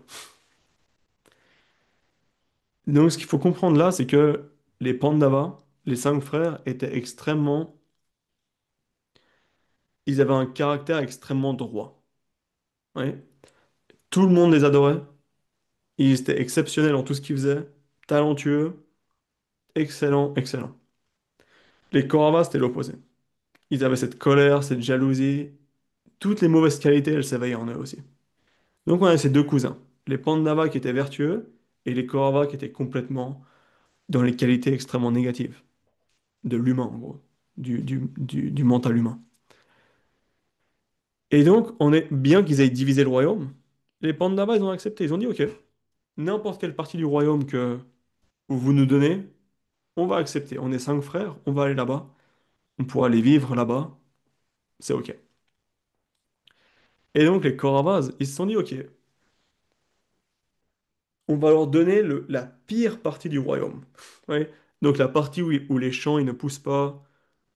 Donc ce qu'il faut comprendre là, c'est que les Pandavas, les cinq frères, étaient extrêmement... Ils avaient un caractère extrêmement droit. Ouais. Tout le monde les adorait. Ils étaient exceptionnels en tout ce qu'ils faisaient. Talentueux, excellents, excellents. Les Kauravas, c'était l'opposé. Ils avaient cette colère, cette jalousie. Toutes les mauvaises qualités, elles s'éveillaient en eux aussi. Donc on a ces deux cousins. Les Pandavas qui étaient vertueux et les Kauravas qui étaient complètement dans les qualités extrêmement négatives. De l'humain, en gros. Du mental humain. Et donc, on est bien qu'ils aient divisé le royaume. Les Pandavas, ils ont accepté. Ils ont dit, OK, n'importe quelle partie du royaume que vous nous donnez, on va accepter. On est cinq frères, on va aller là-bas. On pourra aller vivre là-bas. C'est OK. Et donc, les Kauravas, ils se sont dit, OK, on va leur donner la pire partie du royaume. Ouais. Donc, la partie où les champs, ils ne poussent pas,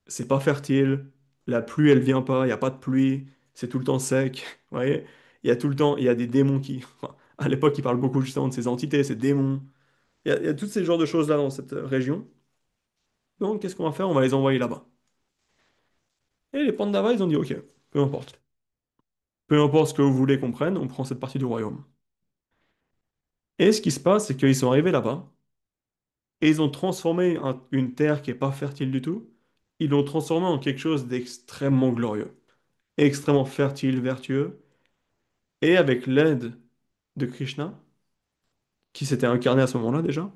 c'est pas fertile, la pluie, elle vient pas, il n'y a pas de pluie, c'est tout le temps sec. Vous voyez? Il y a tout le temps, il y a des démons qui... enfin, à l'époque, ils parlent beaucoup justement de ces entités, ces démons. Il y a tous ces genres de choses-là dans cette région. Donc, qu'est-ce qu'on va faire? On va les envoyer là-bas. Et les Pandavas, ils ont dit, OK, peu importe. Peu importe ce que vous voulez qu'on prenne, on prend cette partie du royaume. Et ce qui se passe, c'est qu'ils sont arrivés là-bas, et ils ont transformé une terre qui n'est pas fertile du tout, ils l'ont transformée en quelque chose d'extrêmement glorieux, extrêmement fertile, vertueux, et avec l'aide de Krishna, qui s'était incarné à ce moment-là déjà,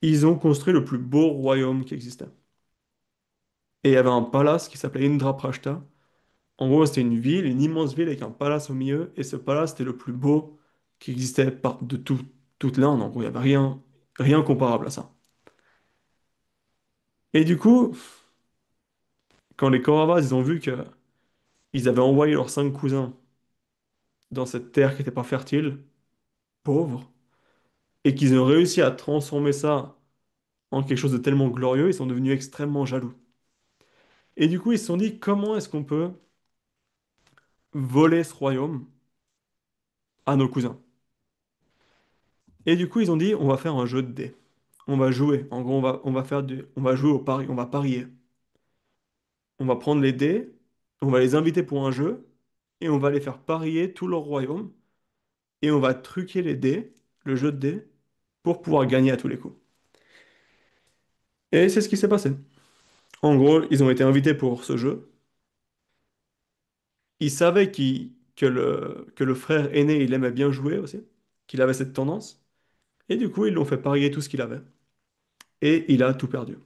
ils ont construit le plus beau royaume qui existait. Et il y avait un palace qui s'appelait Indraprashta. En gros, c'était une ville, une immense ville avec un palace au milieu, et ce palace était le plus beau qui existait de toute l'Inde. En gros, il n'y avait rien comparable à ça. Et du coup, quand les Kauravas, ils ont vu que ils avaient envoyé leurs cinq cousins dans cette terre qui n'était pas fertile, pauvre, et qu'ils ont réussi à transformer ça en quelque chose de tellement glorieux, ils sont devenus extrêmement jaloux. Et du coup, ils se sont dit, comment est-ce qu'on peut voler ce royaume à nos cousins? Et du coup, ils ont dit, on va faire un jeu de dés. On va jouer. En gros, on va jouer au pari, on va parier. On va prendre les dés, on va les inviter pour un jeu, et on va les faire parier tout leur royaume, et on va truquer les dés, le jeu de dés, pour pouvoir gagner à tous les coups. Et c'est ce qui s'est passé. En gros, ils ont été invités pour ce jeu. Ils savaient que le frère aîné, il aimait bien jouer aussi, qu'il avait cette tendance. Et du coup, ils l'ont fait parier tout ce qu'il avait. Et il a tout perdu.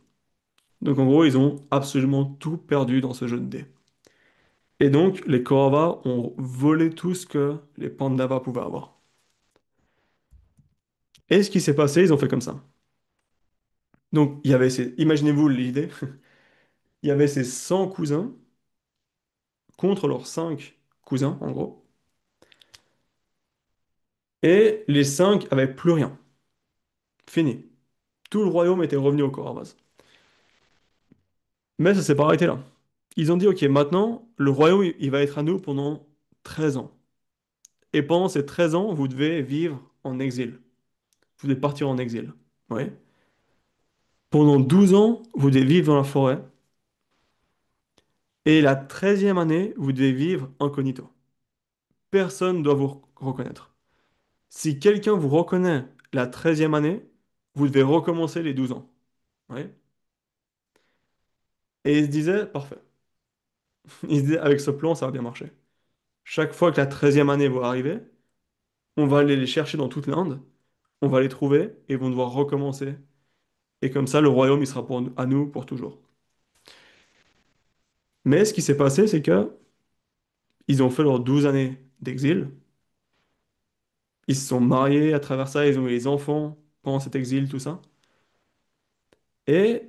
Donc en gros, ils ont absolument tout perdu dans ce jeu de dés. Et donc, les Kauravas ont volé tout ce que les Pandavas pouvaient avoir. Et ce qui s'est passé, ils ont fait comme ça. Donc, imaginez-vous l'idée, il y avait ces 100 cousins contre leurs 5 cousins, en gros. Et les 5 avaient plus rien. Fini. Tout le royaume était revenu aux Kauravas. Mais ça s'est pas arrêté là. Ils ont dit, OK, maintenant, le royaume, il va être à nous pendant 13 ans. Et pendant ces 13 ans, vous devez vivre en exil. Vous devez partir en exil. Ouais. Pendant 12 ans, vous devez vivre dans la forêt. Et la 13e année, vous devez vivre incognito. Personne ne doit vous reconnaître. Si quelqu'un vous reconnaît la 13e année, vous devez recommencer les 12 ans. Ouais. Et il se disait, parfait. Il se disait, avec ce plan, ça va bien marcher. Chaque fois que la 13e année va arriver, on va aller les chercher dans toute l'Inde, on va les trouver et ils vont devoir recommencer. Et comme ça, le royaume, il sera à nous pour toujours. Mais ce qui s'est passé, c'est que ils ont fait leurs 12 années d'exil. Ils se sont mariés à travers ça, ils ont eu les enfants pendant cet exil, tout ça. Et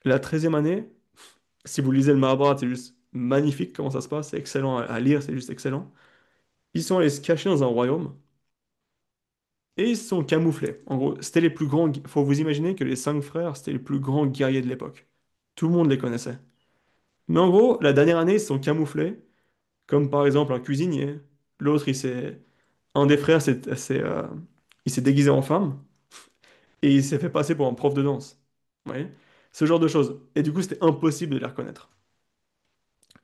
la 13e année, si vous lisez le Mahabharata, c'est juste magnifique comment ça se passe, c'est excellent à lire, c'est juste excellent. Ils sont allés se cacher dans un royaume et ils se sont camouflés. En gros, c'était les plus grands. Faut vous imaginer que les cinq frères, c'était les plus grands guerriers de l'époque. Tout le monde les connaissait. Mais en gros, la dernière année, ils se sont camouflés, comme par exemple un cuisinier. L'autre, un des frères, il s'est déguisé en femme et il s'est fait passer pour un prof de danse. Vous voyez? Ce genre de choses. Et du coup, c'était impossible de les reconnaître.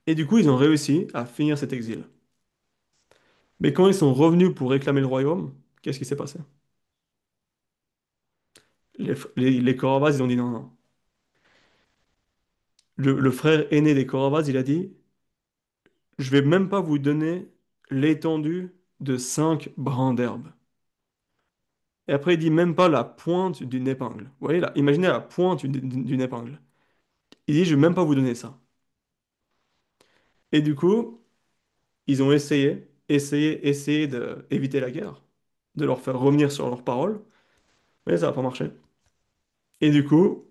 Et du coup, ils ont réussi à finir cet exil. Mais quand ils sont revenus pour réclamer le royaume, qu'est-ce qui s'est passé? Les Kauravas, ils ont dit non, non. Le frère aîné des Kauravas, il a dit, je vais même pas vous donner l'étendue de 5 brins d'herbe. Et après, il dit même pas la pointe d'une épingle. Vous voyez là, imaginez la pointe d'une épingle. Il dit, je vais même pas vous donner ça. Et du coup, ils ont essayé d'éviter la guerre, de leur faire revenir sur leurs paroles, mais ça n'a pas marché. Et du coup,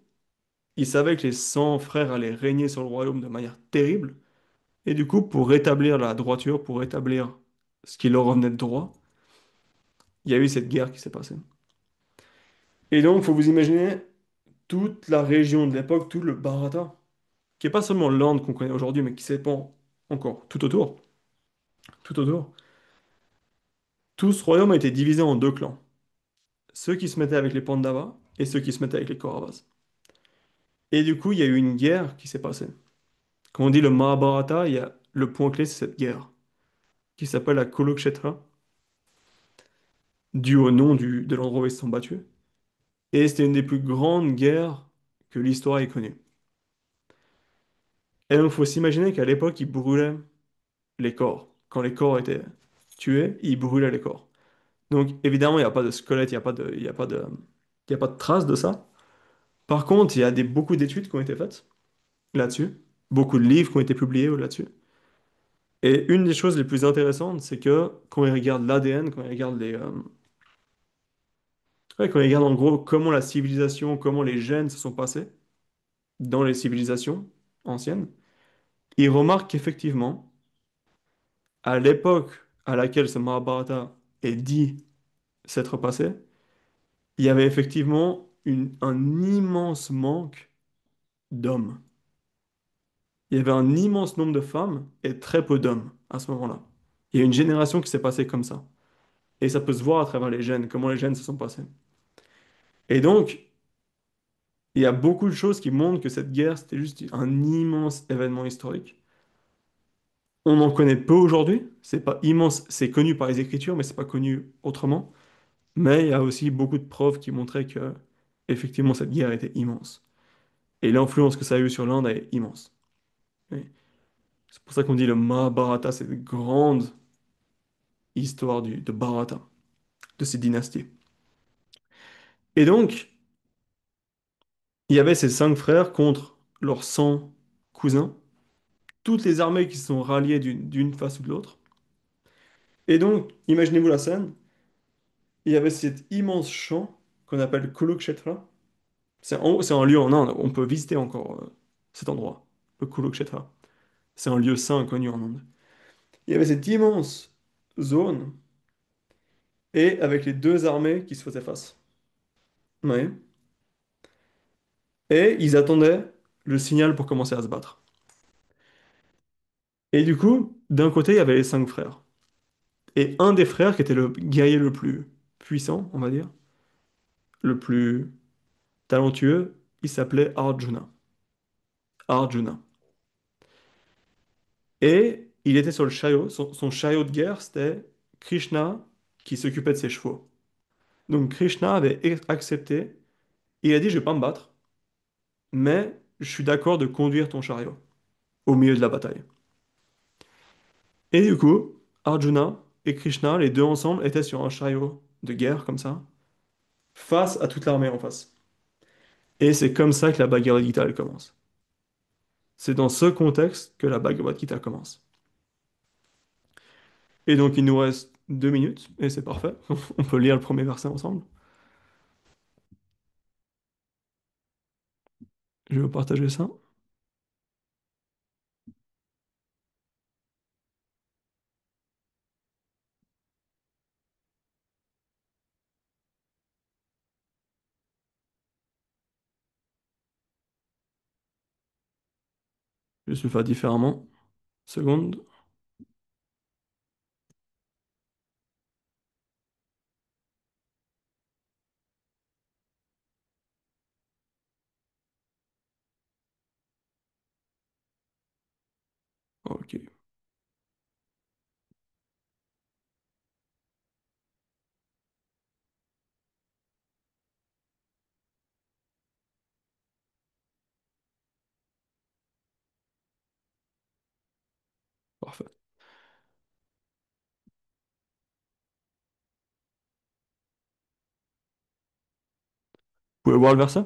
ils savaient que les 100 frères allaient régner sur le royaume de manière terrible. Et du coup, pour rétablir la droiture, pour rétablir ce qui leur revenait de droit, il y a eu cette guerre qui s'est passée. Et donc, il faut vous imaginer toute la région de l'époque, tout le Bharata, qui n'est pas seulement l'Inde qu'on connaît aujourd'hui, mais qui s'épand encore tout autour, tout autour. Tout ce royaume a été divisé en deux clans. Ceux qui se mettaient avec les Pandavas et ceux qui se mettaient avec les Kauravas. Et du coup, il y a eu une guerre qui s'est passée. Quand on dit le Mahabharata, il y a le point clé, c'est cette guerre, qui s'appelle la Kurukshetra, due au nom de l'endroit où ils se sont battus. Et c'était une des plus grandes guerres que l'histoire ait connues. Et donc, il faut s'imaginer qu'à l'époque, ils brûlaient les corps. Quand les corps étaient tués, ils brûlaient les corps. Donc, évidemment, il n'y a pas de squelette, il y a pas de traces de ça. Par contre, il y a beaucoup d'études qui ont été faites là-dessus, beaucoup de livres qui ont été publiés là-dessus. Et une des choses les plus intéressantes, c'est que quand ils regardent l'ADN, quand ils regardent ouais, quand ils regardent en gros comment la civilisation, comment les gènes se sont passés dans les civilisations anciennes, ils remarquent qu'effectivement, à l'époque à laquelle ce Mahabharata est dit s'être passé, il y avait effectivement un immense manque d'hommes. Il y avait un immense nombre de femmes et très peu d'hommes à ce moment-là. Il y a une génération qui s'est passée comme ça. Et ça peut se voir à travers les gènes, comment les gènes se sont passés. Et donc, il y a beaucoup de choses qui montrent que cette guerre, c'était juste un immense événement historique. On en connaît peu aujourd'hui, c'est pas immense, c'est connu par les écritures, mais c'est pas connu autrement. Mais il y a aussi beaucoup de preuves qui montraient que, effectivement, cette guerre était immense. Et l'influence que ça a eu sur l'Inde est immense. Et c'est pour ça qu'on dit le Mahabharata, c'est une grande histoire de Bharata, de ces dynasties. Et donc, il y avait ces 5 frères contre leurs 100 cousins, toutes les armées qui se sont ralliées d'une face ou de l'autre. Et donc, imaginez-vous la scène, il y avait cet immense champ qu'on appelle Kurukshetra. C'est un lieu en Inde, on peut visiter encore cet endroit, le Kurukshetra. C'est un lieu saint connu en Inde. Il y avait cette immense zone, et avec les deux armées qui se faisaient face. Ouais. Et ils attendaient le signal pour commencer à se battre. Et du coup, d'un côté, il y avait les 5 frères. Et un des frères, qui était le guerrier le plus puissant, on va dire, le plus talentueux, il s'appelait Arjuna. Arjuna. Et il était sur le chariot. Son chariot de guerre, c'était Krishna qui s'occupait de ses chevaux. Donc Krishna avait accepté. Il a dit, je vais pas me battre, mais je suis d'accord de conduire ton chariot au milieu de la bataille. Et du coup, Arjuna et Krishna, les deux ensemble, étaient sur un chariot de guerre, comme ça, face à toute l'armée en face. Et c'est comme ça que la Bhagavad Gita, elle commence. C'est dans ce contexte que la Bhagavad Gita commence. Et donc, il nous reste 2 minutes, et c'est parfait. On peut lire le premier verset ensemble. Je vais vous partager ça. Je vais le faire différemment. Seconde. Ok, parfait. Vous pouvez voir le verset?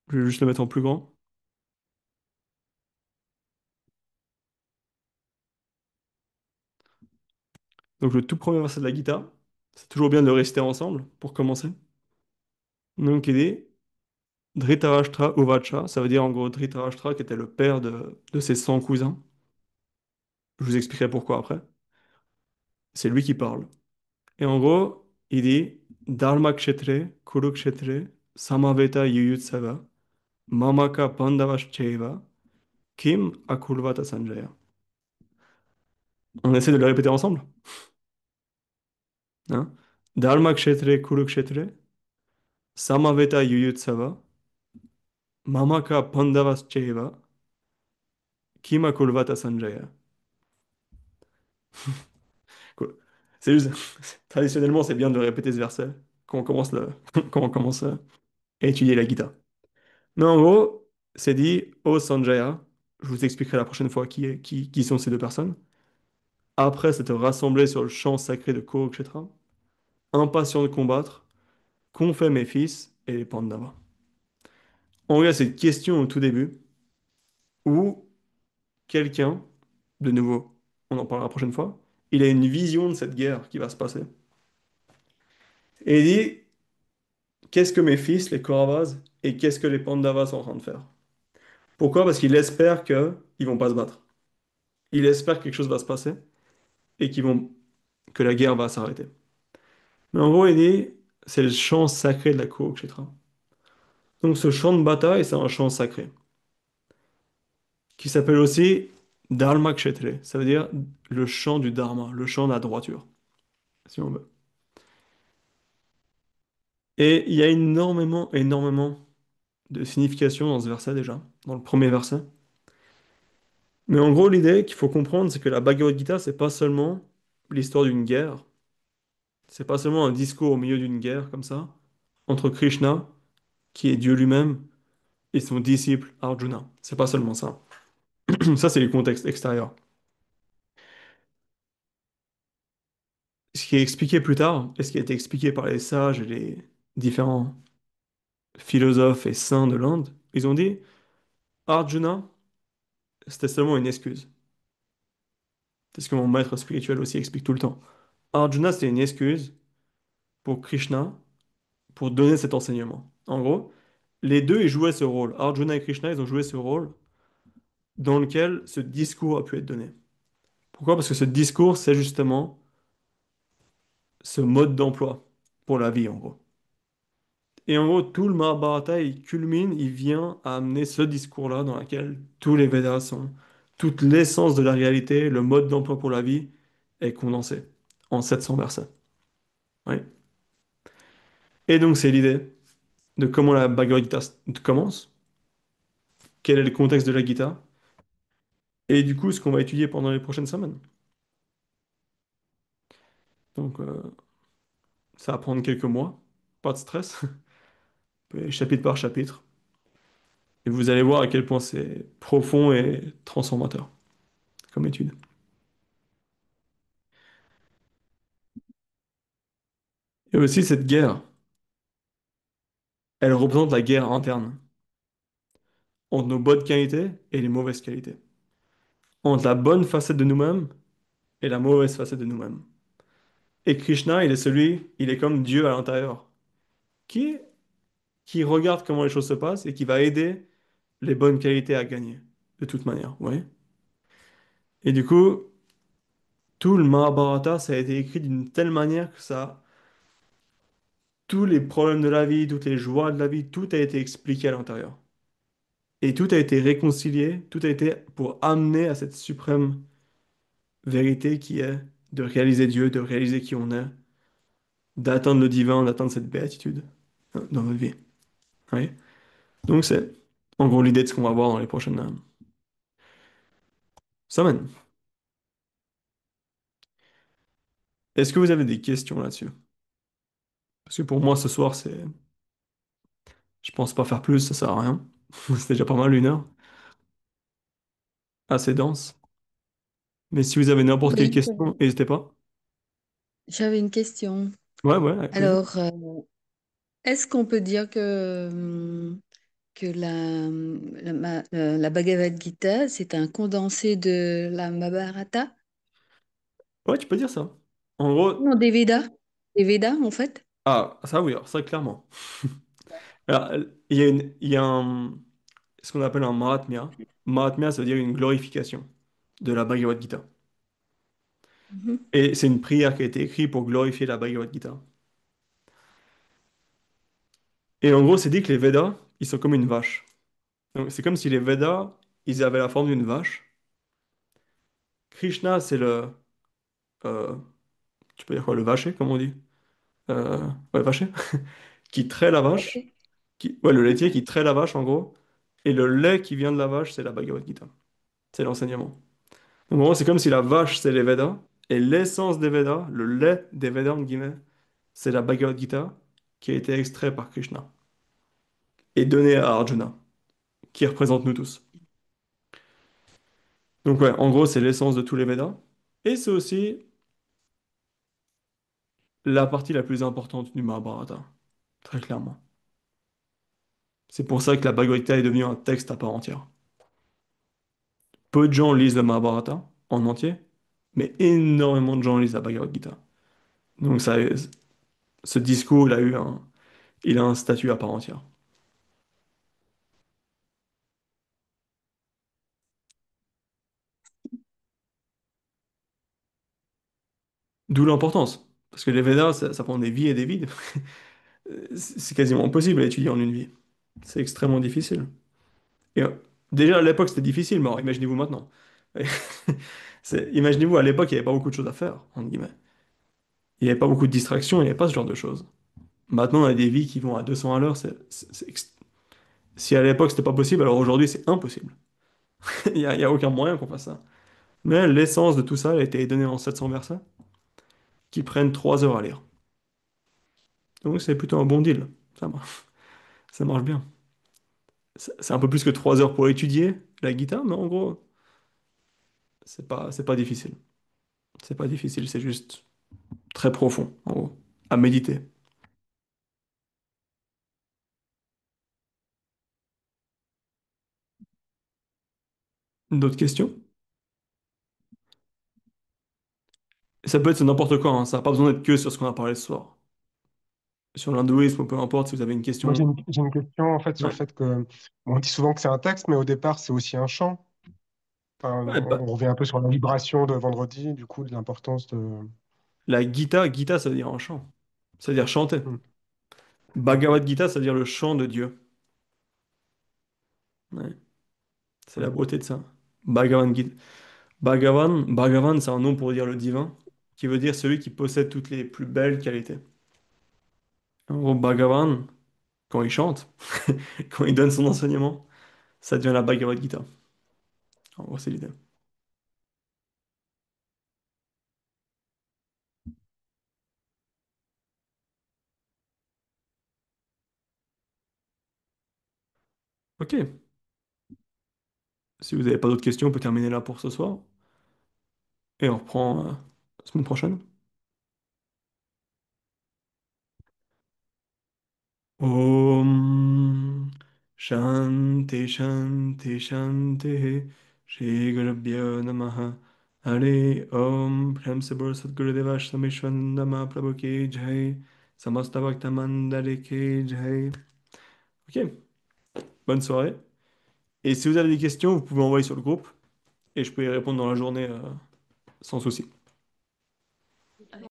Je vais juste le mettre en plus grand. Donc le tout premier verset de la Gita, c'est toujours bien de le réciter ensemble pour commencer. Donc il dit Dhritarashtra Uvacha, ça veut dire en gros Dhritarashtra qui était le père de ses 100 cousins. Je vous expliquerai pourquoi après. C'est lui qui parle. Et en gros, il dit Dharma Kshetre, Kurukshetre, Samaveta Yuyutsava, Mamaka Pandavascheva, Kim Akulvata Sanjaya. On essaie de le répéter ensemble, hein? Dharma Kshetre, Kurukshetre, Samaveta Yuyutsava, Mamaka Pandavascheva, Kim Akulvata Sanjaya. Cool. C'est juste, traditionnellement, c'est bien de répéter ce verset quand on commence, quand on commence à étudier la Gita. Mais en gros, c'est dit, oh Sanjaya, je vous expliquerai la prochaine fois qui sont ces deux personnes. Après s'être rassemblés sur le champ sacré de Kurukshetra, impatients de combattre, qu'ont fait mes fils et les Pandavas? En gros, c'est une question au tout début où quelqu'un, de nouveau, on en parlera la prochaine fois, il a une vision de cette guerre qui va se passer. Et il dit, qu'est-ce que mes fils, les Kauravas, et qu'est-ce que les Pandavas sont en train de faire? Pourquoi? Parce qu'il espère qu'ils vont pas se battre. Il espère que quelque chose va se passer et que la guerre va s'arrêter. Mais en gros, il dit, c'est le chant sacré de la Kurukshetra. Donc ce chant de bataille, c'est un chant sacré, qui s'appelle aussi Dharma Kshetre. Ça veut dire le chant du Dharma, le chant de la droiture, si on veut. Et il y a énormément de signification dans ce verset déjà, dans le premier verset. Mais en gros, l'idée qu'il faut comprendre, c'est que la Bhagavad Gita, c'est pas seulement l'histoire d'une guerre, c'est pas seulement un discours au milieu d'une guerre comme ça, entre Krishna, qui est Dieu lui-même, et son disciple Arjuna. C'est pas seulement ça. Ça, c'est le contexte extérieur. Ce qui est expliqué plus tard, et ce qui a été expliqué par les sages et les différents philosophes et saints de l'Inde, ils ont dit Arjuna, c'était seulement une excuse. C'est ce que mon maître spirituel aussi explique tout le temps. Arjuna, c'était une excuse pour Krishna pour donner cet enseignement. En gros, les deux, ils jouaient ce rôle. Arjuna et Krishna, ils ont joué ce rôle dans lequel ce discours a pu être donné. Pourquoi? Parce que ce discours, c'est justement ce mode d'emploi pour la vie, en gros. Et en gros, tout le Mahabharata, il culmine, il vient à amener ce discours-là dans lequel tous les Védas sont, toute l'essence de la réalité, le mode d'emploi pour la vie est condensé en 700 versets. Oui. Et donc, c'est l'idée de comment la Bhagavad Gita commence, quel est le contexte de la Gita, et du coup, ce qu'on va étudier pendant les prochaines semaines. Donc, ça va prendre quelques mois, pas de stress, chapitre par chapitre. Et vous allez voir à quel point c'est profond et transformateur comme étude. Et aussi, cette guerre, elle représente la guerre interne entre nos bonnes qualités et les mauvaises qualités, entre la bonne facette de nous-mêmes et la mauvaise facette de nous-mêmes. Et Krishna, il est comme Dieu à l'intérieur, qui, qui regarde comment les choses se passent et qui va aider les bonnes qualités à gagner, de toute manière, vous voyez? Et du coup, tout le Mahabharata, ça a été écrit d'une telle manière que tous les problèmes de la vie, toutes les joies de la vie, tout a été expliqué à l'intérieur. Et tout a été réconcilié, tout a été pour amener à cette suprême vérité qui est de réaliser Dieu, de réaliser qui on est, d'atteindre le divin, d'atteindre cette béatitude dans notre vie. Oui. Donc c'est en gros l'idée de ce qu'on va voir dans les prochaines semaines. Est-ce que vous avez des questions là-dessus? Parce que pour moi ce soir, je pense pas faire plus, ça sert à rien. C'est déjà pas mal 1 heure, assez dense. Mais si vous avez n'importe quelle Oui, question, n'hésitez pas. j'avais une question. Ouais, ouais, avec plaisir. Alors, est-ce qu'on peut dire que la Bhagavad Gita, c'est un condensé de la Mahabharata? Ouais, tu peux dire ça. En gros, Non, des Védas. Des Védas, en fait. ah, ça oui, alors ça clairement. Alors, il y a ce qu'on appelle un Mahatmya. Mahatmya, ça veut dire une glorification de la Bhagavad Gita. Mhm. Et c'est une prière qui a été écrite pour glorifier la Bhagavad Gita. Et en gros, c'est dit que les Védas, ils sont comme une vache. Donc, c'est comme si les Védas, ils avaient la forme d'une vache. Krishna, c'est euh, tu peux dire quoi, le vacher, comme on dit? Ouais, vacher, qui traite la vache. Ok. Ouais, le laitier qui traite la vache, en gros. Et le lait qui vient de la vache, c'est la Bhagavad Gita. C'est l'enseignement. Donc, en gros, c'est comme si la vache, c'est les Védas. Et l'essence des Védas, le lait des Védas, entre guillemets, c'est la Bhagavad Gita qui a été extrait par Krishna et donné à Arjuna, qui représente nous tous. Donc ouais, en gros, c'est l'essence de tous les Védas. Et c'est aussi la partie la plus importante du Mahabharata, très clairement. C'est pour ça que la Bhagavad Gita est devenue un texte à part entière. Peu de gens lisent le Mahabharata en entier, mais énormément de gens lisent la Bhagavad Gita. Donc ça, ce discours, il a un statut à part entière. D'où l'importance. Parce que les Védas, ça prend des vies et des vies. C'est quasiment impossible à étudier en une vie. C'est extrêmement difficile. Et déjà à l'époque, c'était difficile, mais alors, imaginez-vous maintenant. Imaginez-vous, à l'époque, il n'y avait pas beaucoup de choses à faire, entre guillemets. Il n'y avait pas beaucoup de distractions, il n'y avait pas ce genre de choses. Maintenant, on a des vies qui vont à 200 à l'heure. Si à l'époque, c'était pas possible, alors aujourd'hui, c'est impossible. Il y a aucun moyen qu'on fasse ça. Mais l'essence de tout ça a été donnée en 700 versets qui prennent 3 heures à lire. Donc c'est plutôt un bon deal. Ça marche bien. C'est un peu plus que 3 heures pour étudier la guitare, mais en gros, c'est pas difficile. C'est pas difficile, c'est juste très profond, en gros, à méditer. D'autres questions? Et ça peut être sur n'importe quoi, hein, ça n'a pas besoin d'être que sur ce qu'on a parlé ce soir. Sur l'hindouisme ou peu importe, si vous avez une Moi, question. j'ai une question en fait sur le Ouais. fait que on dit souvent que c'est un texte, mais au départ, c'est aussi un chant. Enfin, Ouais, on revient un peu sur la vibration de vendredi, du coup, de l'importance de. la Gita, ça veut dire un chant. Ça veut dire chanter. Hmm. Ouais. Bhagavad Gita, ça veut dire le chant de Dieu. Ouais. C'est la Hmm. beauté de ça. Bhagavan Gita. Bhagavan, c'est un nom pour dire le divin, qui veut dire celui qui possède toutes les plus belles qualités. En gros, Bhagavan, quand il chante, quand il donne son enseignement, ça devient la Bhagavad Gita. En gros, c'est l'idée. Ok. Si vous n'avez pas d'autres questions, on peut terminer là pour ce soir. Et on reprend la semaine prochaine. Om Shanti Shanti Shanti Shri Gurubhyo Namaha Hare Om Prem Se Bol Sadgurudeva Samishwananda Mahaprabhu Ki Jai Samasta Bhakta Mandali Ki Jai. Ok, bonne soirée. Et si vous avez des questions, vous pouvez envoyer sur le groupe et je peux y répondre dans la journée sans souci.